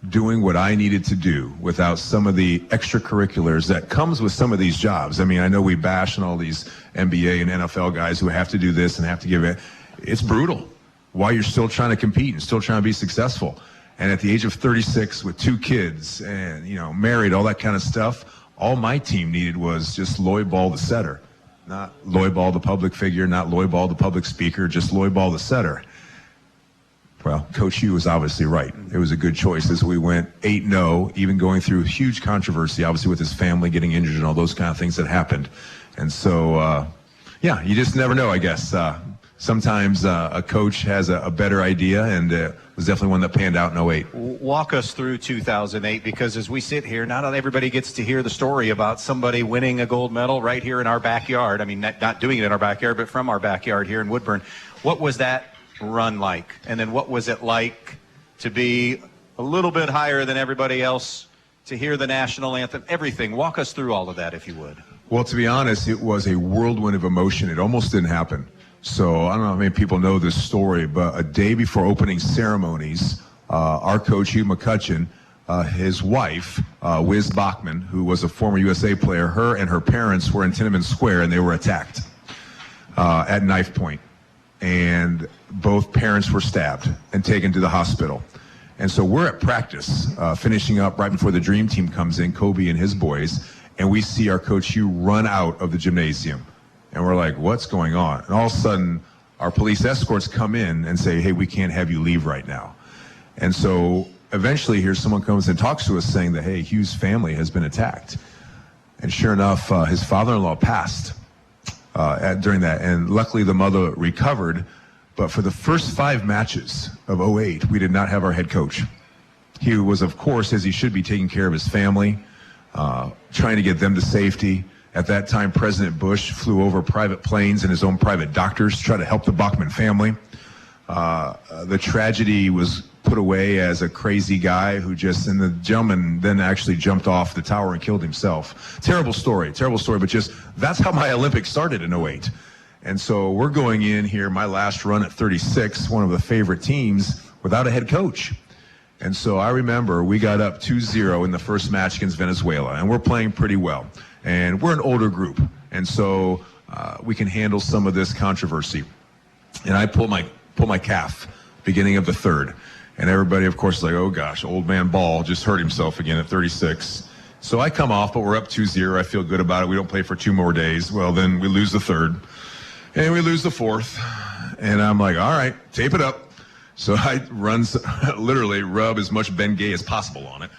[SPEAKER 2] doing what I needed to do without some of the extracurriculars that comes with some of these jobs. I mean, I know we bash on all these NBA and NFL guys who have to do this and have to give it. It's brutal while you're still trying to compete and still trying to be successful. And at the age of 36 with 2 kids and, you know, married, all that kind of stuff, all my team needed was just Lloy Ball the setter. Not Lloy Ball the public figure, not Lloy Ball the public speaker, just Lloy Ball the setter. Well, Coach Hugh was obviously right. It was a good choice as we went 8-0, even going through huge controversy, obviously with his family getting injured and all those kind of things that happened. And so, yeah, you just never know, I guess. Sometimes a coach has a better idea, and it was definitely one that panned out in 08.
[SPEAKER 1] Walk us through 2008, because as we sit here, not everybody gets to hear the story about somebody winning a gold medal right here in our backyard. I mean, not doing it in our backyard, but from our backyard here in Woodburn. What was that run like? And then what was it like to be a little bit higher than everybody else, to hear the national anthem, everything? Walk us through all of that, if you would.
[SPEAKER 2] Well, to be honest, it was a whirlwind of emotion. It almost didn't happen. So I don't know how many people know this story, but a day before opening ceremonies, our coach, Hugh McCutcheon, his wife, Wiz Bachman, who was a former USA player, her and her parents were in Tiananmen Square, and they were attacked at knife point. And both parents were stabbed and taken to the hospital. And so we're at practice, finishing up right before the Dream Team comes in, Kobe and his boys, and we see our coach Hugh run out of the gymnasium. And we're like, what's going on? And all of a sudden, our police escorts come in and say, hey, we can't have you leave right now. And so eventually here someone comes and talks to us saying that, hey, Hugh's family has been attacked. And sure enough, his father-in-law passed during that. And luckily the mother recovered. But for the first 5 matches of 08, we did not have our head coach. He was, of course, as he should be, taking care of his family, trying to get them to safety. At that time, President Bush flew over private planes and his own private doctors to try to help the Bachman family. The tragedy was put away as a crazy guy who and the gentleman then actually jumped off the tower and killed himself. Terrible story, but just that's how my Olympics started in 08. And so we're going in here, my last run at 36, one of the favorite teams, without a head coach. And so I remember we got up 2-0 in the first match against Venezuela, and we're playing pretty well. And we're an older group, and so we can handle some of this controversy. And I pull my calf, beginning of the third. And everybody, of course, is like, oh gosh, old man Ball just hurt himself again at 36. So I come off, but we're up 2-0. I feel good about it. We don't play for 2 more days. Well, then we lose the third. And we lose the fourth, and I'm like, all right, tape it up. So I literally rub as much Bengay as possible on it,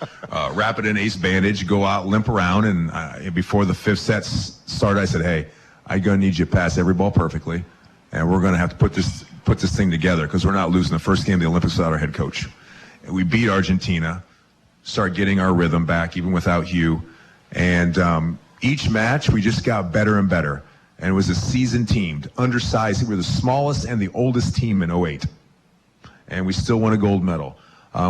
[SPEAKER 2] wrap it in ace bandage, go out, limp around, and before the 5th set started, I said, hey, I'm going to need you to pass every ball perfectly, and we're going to have to put this thing together because we're not losing the first game of the Olympics without our head coach. And we beat Argentina, start getting our rhythm back, even without Hugh, and each match we just got better and better. And it was a seasoned team, undersized. We were the smallest and the oldest team in 08. And we still won a gold medal.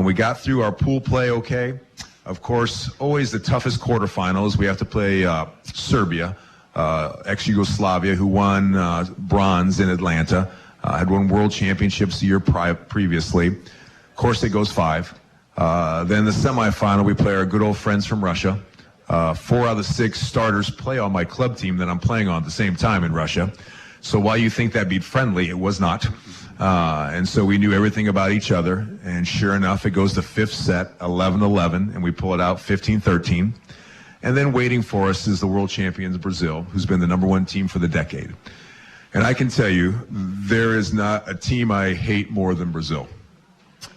[SPEAKER 2] We got through our pool play okay. Of course, always the toughest quarterfinals. We have to play Serbia, ex-Yugoslavia, who won bronze in Atlanta. Had won world championships the year previously. Of course, it goes 5. Then the semifinal, we play our good old friends from Russia. 4 out of the 6 starters play on my club team that I'm playing on at the same time in Russia. So while you think that'd be friendly, it was not. And so we knew everything about each other. And sure enough, it goes to 5th set, 11-11, and we pull it out 15-13. And then waiting for us is the world champions Brazil, who's been the #1 team for the decade. And I can tell you, there is not a team I hate more than Brazil.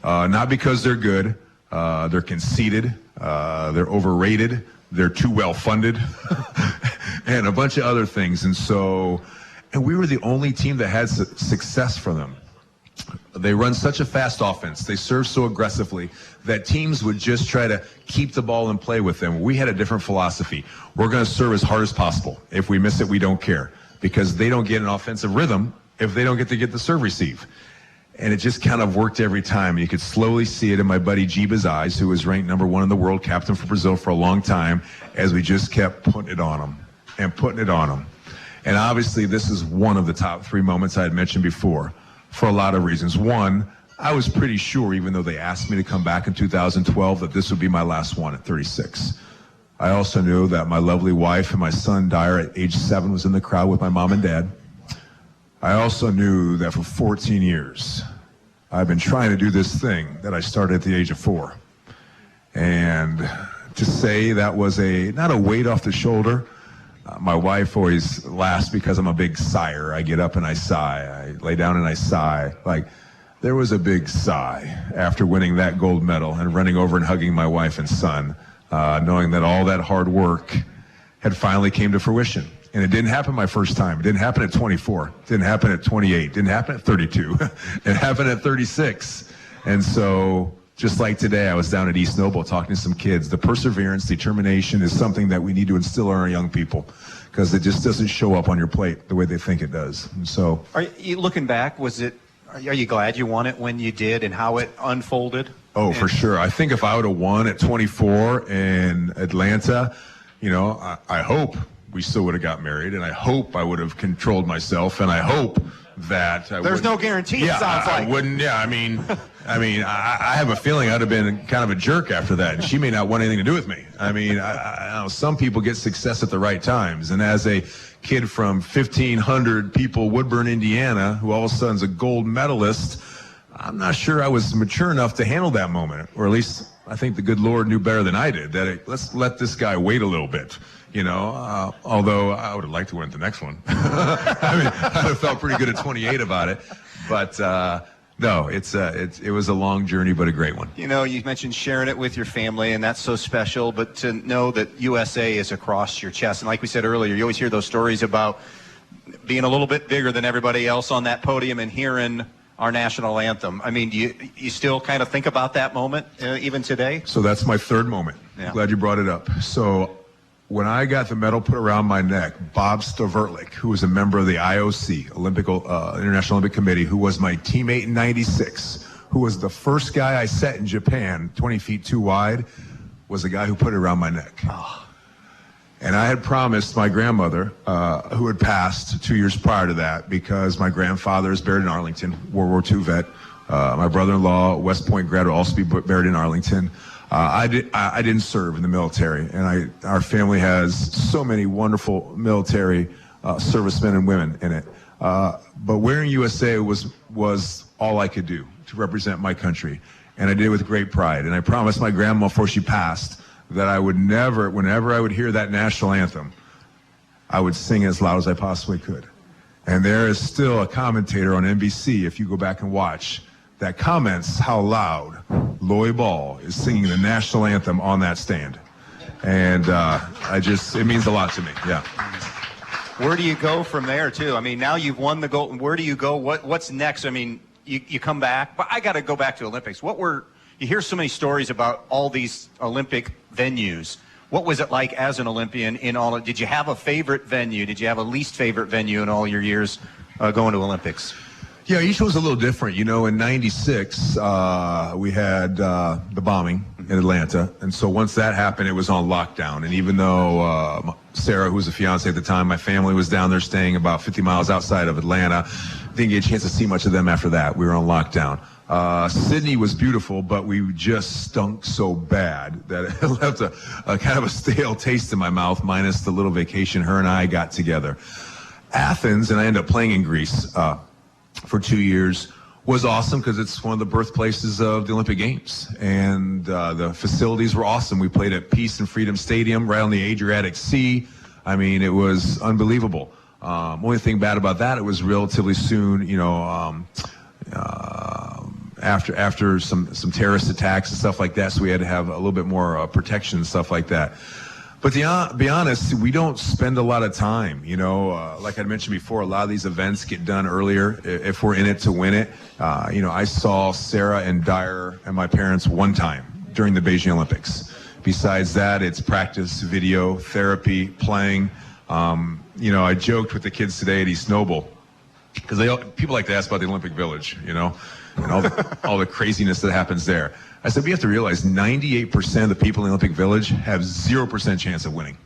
[SPEAKER 2] Not because they're good. They're conceited. They're overrated. They're too well funded and a bunch of other things. And we were the only team that had success for them. They run such a fast offense. They serve so aggressively that teams would just try to keep the ball and play with them. We had a different philosophy. We're going to serve as hard as possible. If we miss it, we don't care because they don't get an offensive rhythm if they don't get to get the serve receive. And it just kind of worked every time. You could slowly see it in my buddy Giba's eyes, who was ranked #1 in the world, captain for Brazil for a long time, as we just kept putting it on them and putting it on them. And obviously, this is one of the top 3 moments I had mentioned before for a lot of reasons. One, I was pretty sure, even though they asked me to come back in 2012, that this would be my last one at 36. I also knew that my lovely wife and my son, Dyer, at age 7, was in the crowd with my mom and dad. I also knew that for 14 years, I've been trying to do this thing that I started at the age of 4. And to say that was not a weight off the shoulder. My wife always laughs because I'm a big sigher. I get up and I sigh. I lay down and I sigh. Like, there was a big sigh after winning that gold medal and running over and hugging my wife and son, knowing that all that hard work had finally came to fruition. And it didn't happen my first time. It didn't happen at 24. It didn't happen at 28. It didn't happen at 32. It happened at 36. And so just like today, I was down at East Noble talking to some kids. The perseverance, determination is something that we need to instill in our young people because it just doesn't show up on your plate the way they think it does. And so,
[SPEAKER 1] are you looking back? Are you glad you won it when you did and how it unfolded?
[SPEAKER 2] Oh, for sure. I think if I would have won at 24 in Atlanta, I hope we still would have got married, and I hope I would have controlled myself, and I hope that
[SPEAKER 1] there's no guarantee.
[SPEAKER 2] Yeah,
[SPEAKER 1] it sounds like.
[SPEAKER 2] I wouldn't. Yeah, I mean, I have a feeling I'd have been kind of a jerk after that, and she may not want anything to do with me. I mean, I know some people get success at the right times, and as a kid from 1,500 people, Woodburn, Indiana, who all of a sudden is a gold medalist, I'm not sure I was mature enough to handle that moment, or at least I think the good Lord knew better than I did. Let's let this guy wait a little bit. Although I would have liked to win the next one. I mean, I would have felt pretty good at 28 about it. But no, it was a long journey, but a great one.
[SPEAKER 1] You mentioned sharing it with your family, and that's so special. But to know that USA is across your chest, and like we said earlier, you always hear those stories about being a little bit bigger than everybody else on that podium and hearing our national anthem. I mean, do you still kind of think about that moment even today?
[SPEAKER 2] So that's my third moment.
[SPEAKER 1] Yeah.
[SPEAKER 2] Glad you brought it up. So when I got the medal put around my neck, Bob Stavertlik, who was a member of the IOC, International Olympic Committee, who was my teammate in &96, who was the first guy I set in Japan, 20 feet too wide, was the guy who put it around my neck. Oh. And I had promised my grandmother, who had passed 2 years prior to that, because my grandfather is buried in Arlington, World War II vet. My brother-in-law, West Point grad, will also be buried in Arlington. I didn't serve in the military, and our family has so many wonderful military servicemen and women in it. But wearing USA was all I could do to represent my country, and I did it with great pride. And I promised my grandma before she passed that I would never, whenever I would hear that national anthem, I would sing as loud as I possibly could. And there is still a commentator on NBC, if you go back and watch, that comments how loud Lloy Ball is singing the national anthem on that stand. And it means a lot to me, yeah.
[SPEAKER 1] Where do you go from there, too? I mean, now you've won the gold. Where do you go? What's next? I mean, you come back, but I got to go back to Olympics. You hear so many stories about all these Olympic venues. What was it like as an Olympian in all? Did you have a favorite venue? Did you have a least favorite venue in all your years going to Olympics?
[SPEAKER 2] Yeah, each was a little different. You know, in '96, we had the bombing in Atlanta. And so once that happened, it was on lockdown. And even though Sarah, who was a fiance at the time, my family was down there staying about 50 miles outside of Atlanta, didn't get a chance to see much of them after that. We were on lockdown. Sydney was beautiful, but we just stunk so bad that it left a kind of a stale taste in my mouth, minus the little vacation her and I got together. Athens, and I ended up playing in Greece for 2 years, was awesome because it's one of the birthplaces of the Olympic Games. And the facilities were awesome. We played at Peace and Freedom Stadium right on the Adriatic Sea. I mean, it was unbelievable. Only thing bad about that, it was relatively soon, you know, after some terrorist attacks and stuff like that, so we had to have a little bit more protection and stuff like that. But to be honest, we don't spend a lot of time, you know. Like I mentioned before, a lot of these events get done earlier if we're in it to win it. You know, I saw Sarah and Dyer and my parents one time during the Beijing Olympics. Besides that, it's practice, video, therapy, playing. You know, I joked with the kids today at East Noble, because people like to ask about the Olympic Village, you know, and all the craziness that happens there. I said, we have to realize 98% of the people in the Olympic Village have 0% chance of winning.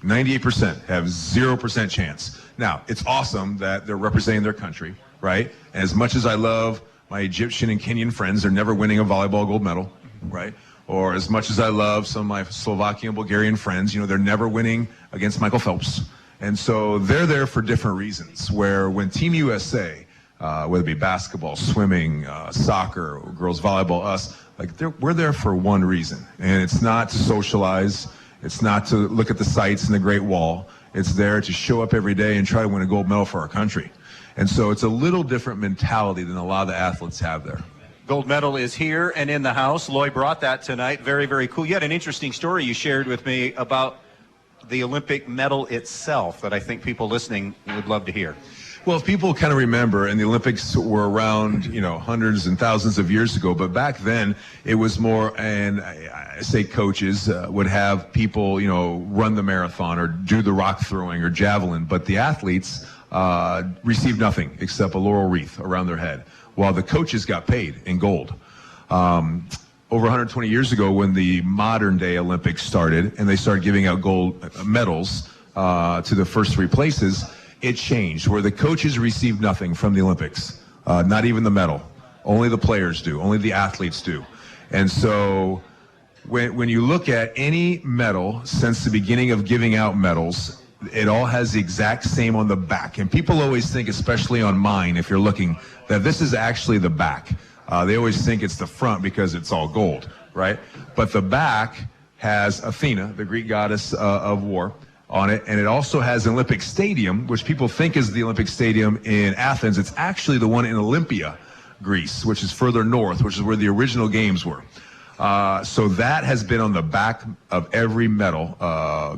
[SPEAKER 2] 98% have 0% chance. Now, it's awesome that they're representing their country, right? And as much as I love my Egyptian and Kenyan friends, they're never winning a volleyball gold medal, right? Or as much as I love some of my Slovakian and Bulgarian friends, you know, they're never winning against Michael Phelps. And so they're there for different reasons, where when Team USA, whether it be basketball, swimming, soccer, girls volleyball, us, like we're there for one reason. And it's not to socialize. It's not to look at the sights and the Great Wall. It's there to show up every day and try to win a gold medal for our country. And so it's a little different mentality than a lot of the athletes have there.
[SPEAKER 1] Gold medal is here and in the house. Lloyd brought that tonight. Very, very cool. You had an interesting story you shared with me about the Olympic medal itself that I think people listening would love to hear.
[SPEAKER 2] Well, if people kind of remember, and the Olympics were around, you know, hundreds and thousands of years ago, but back then it was more, and I say coaches would have people, you know, run the marathon or do the rock throwing or javelin, but the athletes received nothing except a laurel wreath around their head, while the coaches got paid in gold. Over 120 years ago, when the modern day Olympics started and they started giving out gold medals to the first three places, it changed, where the coaches received nothing from the Olympics, not even the medal. Only the players do, only the athletes do. And so when you look at any medal since the beginning of giving out medals, it all has the exact same on the back. And people always think, especially on mine, if you're looking, that this is actually the back. They always think it's the front because it's all gold, right? But the back has Athena, the Greek goddess of war, on it, and it also has an Olympic Stadium, which people think is the Olympic Stadium in Athens. It's actually the one in Olympia, Greece, which is further north, which is where the original games were. So that has been on the back of every medal,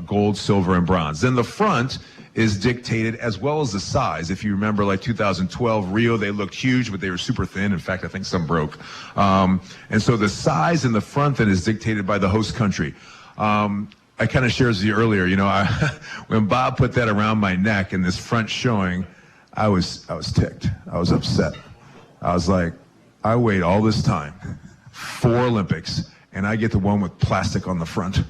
[SPEAKER 2] gold, silver, and bronze. Then the front is dictated, as well as the size. If you remember, like 2012 Rio, they looked huge, but they were super thin. In fact, I think some broke. And so the size in the front then is dictated by the host country. I kind of shared with you earlier, you know, when Bob put that around my neck in this front showing, I was ticked. I was upset. I was like, I wait all this time, 4 Olympics, and I get the one with plastic on the front.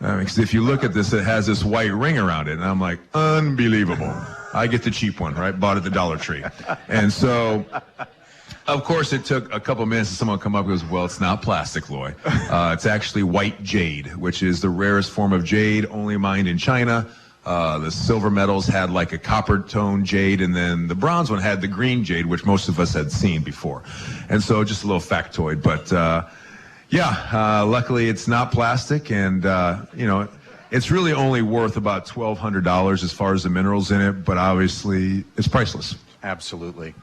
[SPEAKER 2] Because if you look at this, it has this white ring around it, and I'm like, unbelievable. I get the cheap one, right? Bought at the Dollar Tree. And so, of course, it took a couple minutes, and someone come up and goes, well, it's not plastic, Lloy. It's actually white jade, which is the rarest form of jade, only mined in China. The silver medals had like a copper tone jade, and then the bronze one had the green jade, which most of us had seen before. And so just a little factoid, but luckily it's not plastic, and you know, it's really only worth about $1,200 as far as the minerals in it, but obviously it's priceless.
[SPEAKER 1] Absolutely.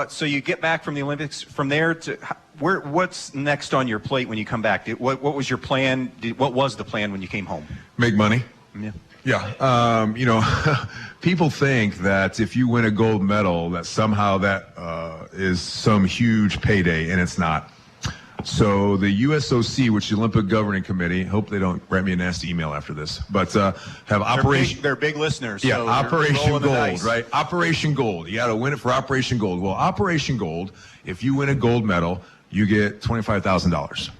[SPEAKER 1] So you get back from the Olympics. From there to what's next on your plate when you come back? What was your plan? What was the plan when you came home?
[SPEAKER 2] Make money.
[SPEAKER 1] Yeah.
[SPEAKER 2] Yeah, you know, people think that if you win a gold medal, that somehow that is some huge payday, and it's not. So the USOC, which is the Olympic Governing Committee, hope they don't write me a nasty email after this, but have Operation...
[SPEAKER 1] They're big listeners.
[SPEAKER 2] Yeah,
[SPEAKER 1] so
[SPEAKER 2] Operation Gold, right? Operation Gold. You got to win it for Operation Gold. Well, Operation Gold, if you win a gold medal, you get $25,000,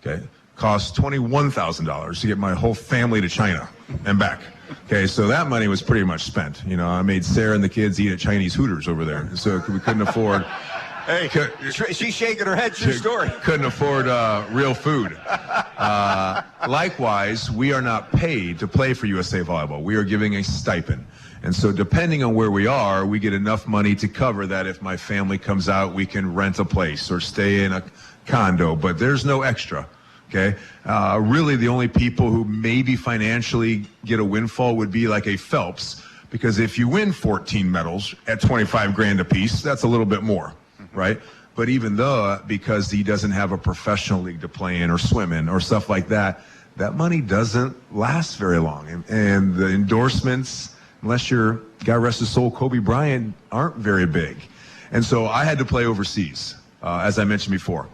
[SPEAKER 2] okay? Costs $21,000 to get my whole family to China and back. Okay, so that money was pretty much spent. You know, I made Sarah and the kids eat at Chinese Hooters over there, so we couldn't afford...
[SPEAKER 1] Hey, she's shaking her head. True story.
[SPEAKER 2] Couldn't afford real food. Likewise, we are not paid to play for USA Volleyball. We are giving a stipend. And so depending on where we are, we get enough money to cover that. If my family comes out, we can rent a place or stay in a condo, but there's no extra. Okay, really the only people who maybe financially get a windfall would be like a Phelps, because if you win 14 medals at 25 grand a piece, that's a little bit more, right? But even though, because he doesn't have a professional league to play in or swim in or stuff like that, that money doesn't last very long. And the endorsements, unless you're, God rest his soul, Kobe Bryant, aren't very big. And so I had to play overseas, as I mentioned before.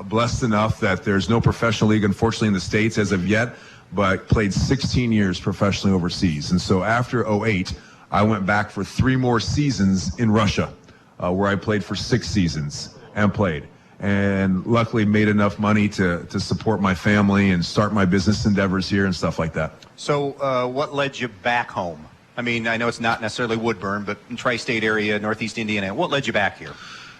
[SPEAKER 2] Blessed enough that there's no professional league, unfortunately, in the States as of yet, but played 16 years professionally overseas. And so after 2008, I went back for 3 more seasons in Russia, where I played for 6 seasons and played. And luckily made enough money to support my family and start my business endeavors here and stuff like that.
[SPEAKER 1] So what led you back home? I mean, I know it's not necessarily Woodburn, but in tri-state area, Northeast Indiana. What led you back here?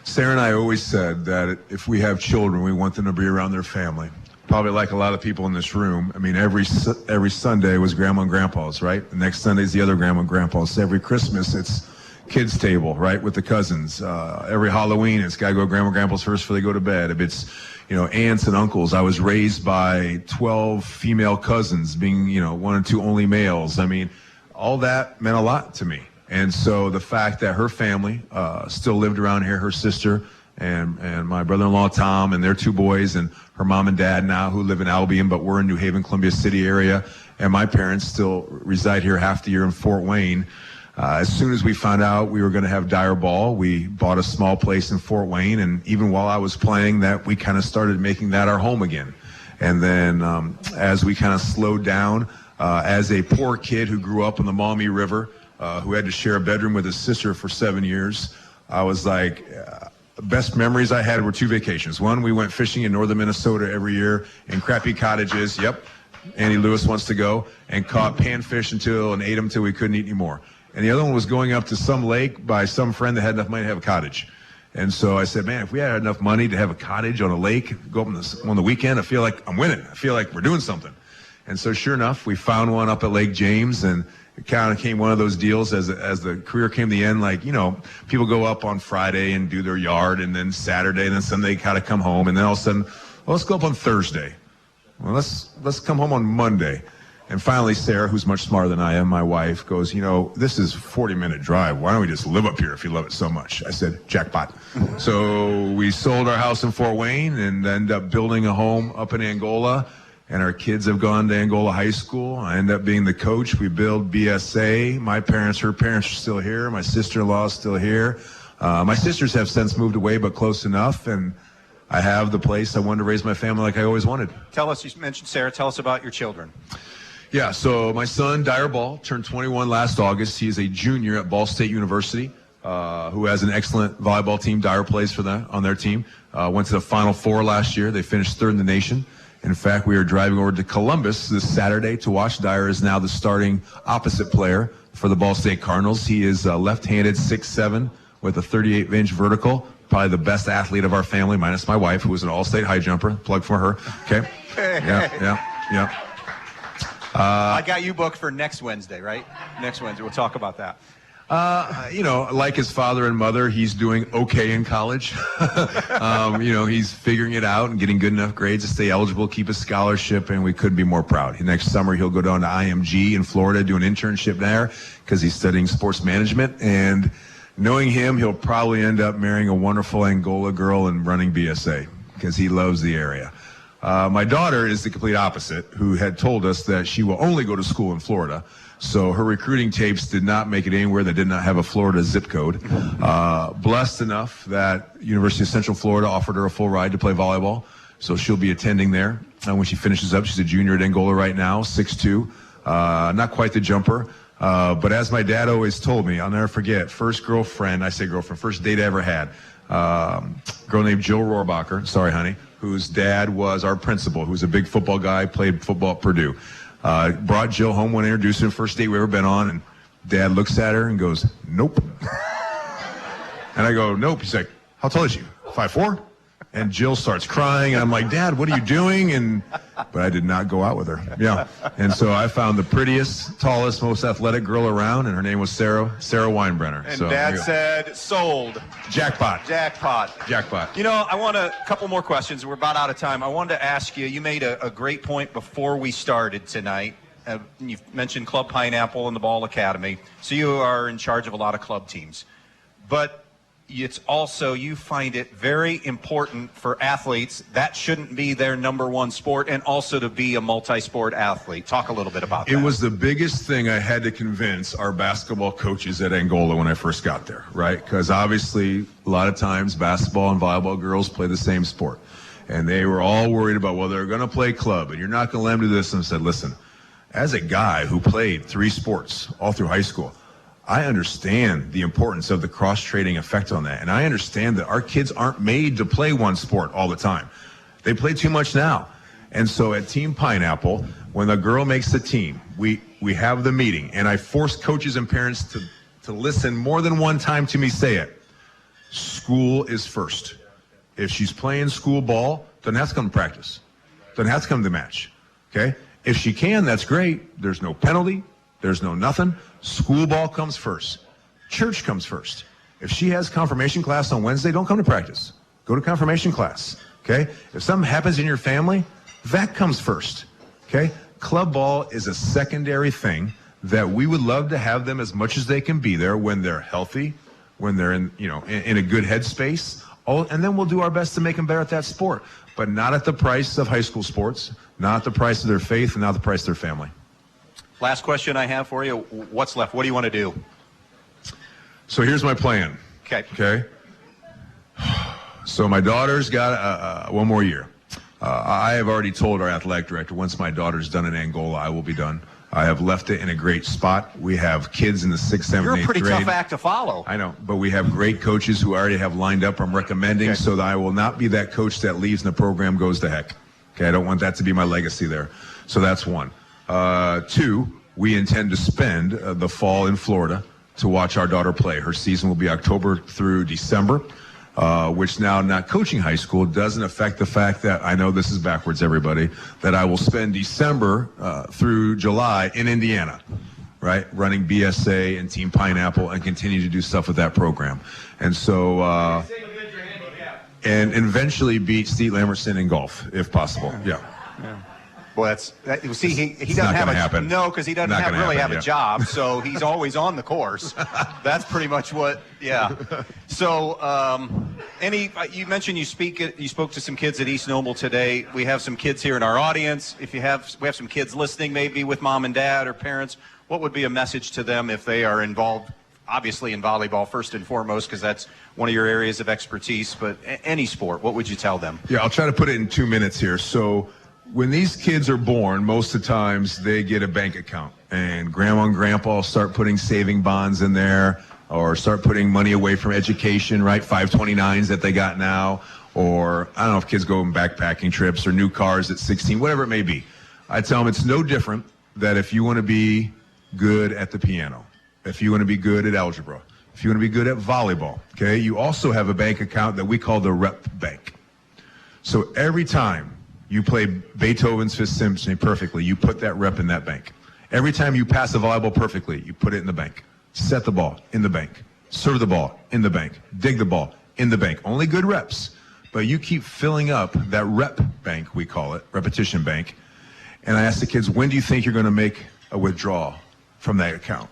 [SPEAKER 2] Sarah and I always said that if we have children, we want them to be around their family. Probably like a lot of people in this room. I mean, every Sunday was Grandma and Grandpa's, right? The next Sunday is the other Grandma and Grandpa's. Every Christmas, it's kids' table, right, with the cousins. Every Halloween, it's got to go to Grandma and Grandpa's first before they go to bed. If it's, you know, aunts and uncles. I was raised by 12 female cousins, being, you know, 1 or 2 only males. I mean, all that meant a lot to me. And so the fact that her family still lived around here, her sister and my brother-in-law Tom and their 2 boys, and her mom and dad now who live in Albion, but we're in New Haven, Columbia City area, and my parents still reside here half the year in Fort Wayne. As soon as we found out we were going to have Dyer Ball, we bought a small place in Fort Wayne, and even while I was playing that, we kind of started making that our home again. And then as we kind of slowed down, as a poor kid who grew up on the Maumee River, who had to share a bedroom with his sister for 7 years, I was like, the best memories I had were 2 vacations. One, we went fishing in northern Minnesota every year in crappy cottages. Yep, Andy Lewis wants to go, and caught panfish and ate them till we couldn't eat anymore. And the other one was going up to some lake by some friend that had enough money to have a cottage. And so I said, man, if we had enough money to have a cottage on a lake, go up on the weekend, I feel like I'm winning. I feel like we're doing something. And so sure enough, we found one up at Lake James, and it kind of came one of those deals as the career came to the end. Like, you know, people go up on Friday and do their yard, and then Saturday, and then Sunday kind of come home, and then all of a sudden, well, let's go up on Thursday. Well, let's come home on Monday. And finally, Sarah, who's much smarter than I am, my wife, goes, you know, this is a 40-minute drive. Why don't we just live up here if you love it so much? I said, jackpot. So we sold our house in Fort Wayne and ended up building a home up in Angola. and our kids have gone to Angola High School. I end up being the coach. We build BSA. My parents, her parents are still here. My sister-in-law is still here. My sisters have since moved away, but close enough, and I have the place. I wanted to raise my family like I always wanted.
[SPEAKER 1] Tell us, you mentioned Sarah, tell us about your children.
[SPEAKER 2] Yeah, so my son, Dyer Ball, turned 21 last August. He is a junior at Ball State University, who has an excellent volleyball team. Dyer plays for them on their team. Went to the Final Four last year. They finished third in the nation. In fact, we are driving over to Columbus this Saturday to watch. Dyer is now the starting opposite player for the Ball State Cardinals. He is left-handed, 6'7", with a 38-inch vertical. Probably the best athlete of our family, minus my wife, who was an all-state high jumper. Plug for her. Okay. Yeah.
[SPEAKER 1] I got you booked for next Wednesday, right? Next Wednesday. We'll talk about that.
[SPEAKER 2] Like his father and mother, he's doing okay in college. He's figuring it out and getting good enough grades to stay eligible, keep a scholarship, and we couldn't be more proud. Next summer, he'll go down to IMG in Florida, do an internship there because he's studying sports management. And knowing him, he'll probably end up marrying a wonderful Angola girl and running BSA because he loves the area. My daughter is the complete opposite, who had told us that she will only go to school in Florida. So her recruiting tapes did not make it anywhere that did not have a Florida zip code. Blessed enough that University of Central Florida offered her a full ride to play volleyball. So she'll be attending there. When she finishes up, she's a junior at Angola right now, 6'2", not quite the jumper. But as my dad always told me, I'll never forget, first date I ever had, girl named Jill Rohrbacher, sorry honey, whose dad was our principal, who's a big football guy, played football at Purdue. Brought Jill home, went and introduced her, first date we ever been on, and Dad looks at her and goes, nope. And I go, nope. He's like, how tall is you? 5'4"? And Jill starts crying, and I'm like, Dad, what are you doing? But I did not go out with her. Yeah. And so I found the prettiest, tallest, most athletic girl around, and her name was Sarah Weinbrenner.
[SPEAKER 1] And so, Dad said, sold.
[SPEAKER 2] Jackpot.
[SPEAKER 1] You know, I want a couple more questions. We're about out of time. I wanted to ask you, you made a great point before we started tonight. You've mentioned Club Pineapple and the Ball Academy. So you are in charge of a lot of club teams. But it's also, you find it very important for athletes that shouldn't be their number one sport, and also to be a multi-sport athlete. Talk a little bit about that.
[SPEAKER 2] It was the biggest thing I had to convince our basketball coaches at Angola when I first got there, right? Because obviously a lot of times basketball and volleyball girls play the same sport, and they were all worried about, well, they're going to play club and you're not going to let them do this. And I said, listen, as a guy who played 3 sports all through high school, I understand the importance of the cross-training effect on that. And I understand that our kids aren't made to play one sport all the time. They play too much now. And so at Team Pineapple, when a girl makes the team, we have the meeting. And I force coaches and parents to listen more than one time to me say it. School is first. If she's playing school ball, doesn't have to come to practice. Doesn't have to come to the match. Okay? If she can, that's great. There's no penalty. There's no nothing. School ball comes first. Church comes first. If she has confirmation class on Wednesday, don't come to practice. Go to confirmation class, okay? If something happens in your family, that comes first, okay? Club ball is a secondary thing that we would love to have them as much as they can be there when they're healthy, when they're in a good headspace, and then we'll do our best to make them better at that sport, but not at the price of high school sports, not at the price of their faith, and not the price of their family.
[SPEAKER 1] Last question I have for you. What's left? What do you want to do?
[SPEAKER 2] So here's my plan. Okay. So my daughter's got one more year. I have already told our athletic director, once my daughter's done in Angola, I will be done. I have left it in a great spot. We have kids in the 6th, 7th, 8th grade.
[SPEAKER 1] You're a pretty tough act to follow.
[SPEAKER 2] I know, but we have great coaches who I already have lined up. I'm recommending so that I will not be that coach that leaves and the program goes to heck. Okay, I don't want that to be my legacy there. So that's one. 2, we intend to spend the fall in Florida to watch our daughter play. Her season will be October through December, which now not coaching high school doesn't affect the fact that, I know this is backwards, everybody, that I will spend December through July in Indiana, right, running BSA and Team Pineapple and continue to do stuff with that program. And so, and eventually beat Steve Lamerson in golf, if possible. Yeah.
[SPEAKER 1] Well, see, he
[SPEAKER 2] It's
[SPEAKER 1] doesn't
[SPEAKER 2] not
[SPEAKER 1] have
[SPEAKER 2] gonna happen.
[SPEAKER 1] No, because he doesn't
[SPEAKER 2] Not
[SPEAKER 1] have
[SPEAKER 2] gonna
[SPEAKER 1] really
[SPEAKER 2] happen,
[SPEAKER 1] have a
[SPEAKER 2] yeah.
[SPEAKER 1] job, so he's always on the course. That's pretty much what. Yeah. So, you mentioned you spoke to some kids at East Noble today. We have some kids here in our audience. We have some kids listening, maybe with mom and dad or parents. What would be a message to them if they are involved? Obviously in volleyball first and foremost, because that's one of your areas of expertise, but any sport, what would you tell them?
[SPEAKER 2] Yeah, I'll try to put it in 2 minutes here. So when these kids are born, most of the times they get a bank account, and grandma and grandpa start putting saving bonds in there, or start putting money away from education, right? 529s that they got now, or I don't know if kids go on backpacking trips or new cars at 16, whatever it may be. I tell them it's no different that if you want to be good at the piano, if you want to be good at algebra, if you want to be good at volleyball, okay, you also have a bank account that we call the rep bank. So every time you play Beethoven's Fifth Symphony perfectly, you put that rep in that bank. Every time you pass a volleyball perfectly, you put it in the bank. Set the ball in the bank. Serve the ball in the bank. Dig the ball in the bank. Only good reps. But you keep filling up that rep bank, we call it, repetition bank. And I ask the kids, when do you think you're going to make a withdrawal from that account?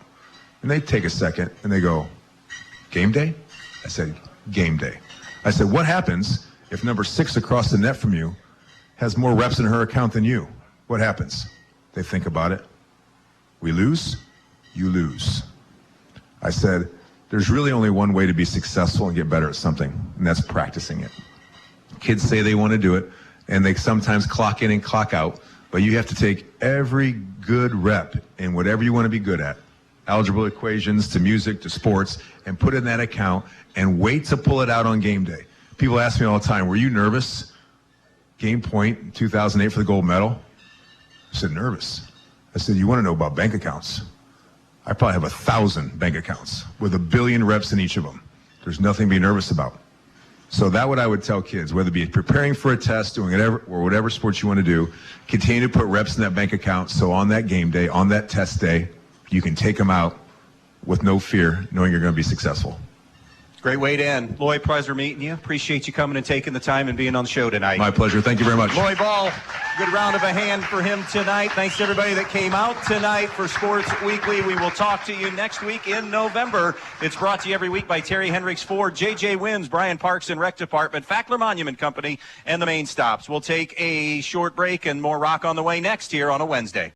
[SPEAKER 2] And they take a second and they go, game day? I said, game day. I said, what happens if number 6 across the net from you has more reps in her account than you? What happens? They think about it. We lose, you lose. I said, there's really only one way to be successful and get better at something, and that's practicing it. Kids say they want to do it, and they sometimes clock in and clock out, but you have to take every good rep in whatever you want to be good at, algebra equations to music to sports, and put it in that account and wait to pull it out on game day. People ask me all the time, were you nervous? Game point in 2008 for the gold medal? I said, nervous. I said, you want to know about bank accounts? I probably have 1,000 bank accounts with 1 billion reps in each of them. There's nothing to be nervous about. So that's what I would tell kids, whether it be preparing for a test, doing whatever sports you want to do, continue to put reps in that bank account so on that game day, on that test day, you can take them out with no fear, knowing you're going to be successful.
[SPEAKER 1] Great way to end. Lloyd, pleasure meeting you. Appreciate you coming and taking the time and being on the show tonight.
[SPEAKER 2] My pleasure. Thank you very much.
[SPEAKER 1] Lloy Ball, good round of a hand for him tonight. Thanks to everybody that came out tonight for Sports Weekly. We will talk to you next week in November. It's brought to you every week by Terry Hendricks Ford, JJ Wins, Brian Parks and Rec Department, Fackler Monument Company, and the Main Stops. We'll take a short break and more rock on the way next here on a Wednesday.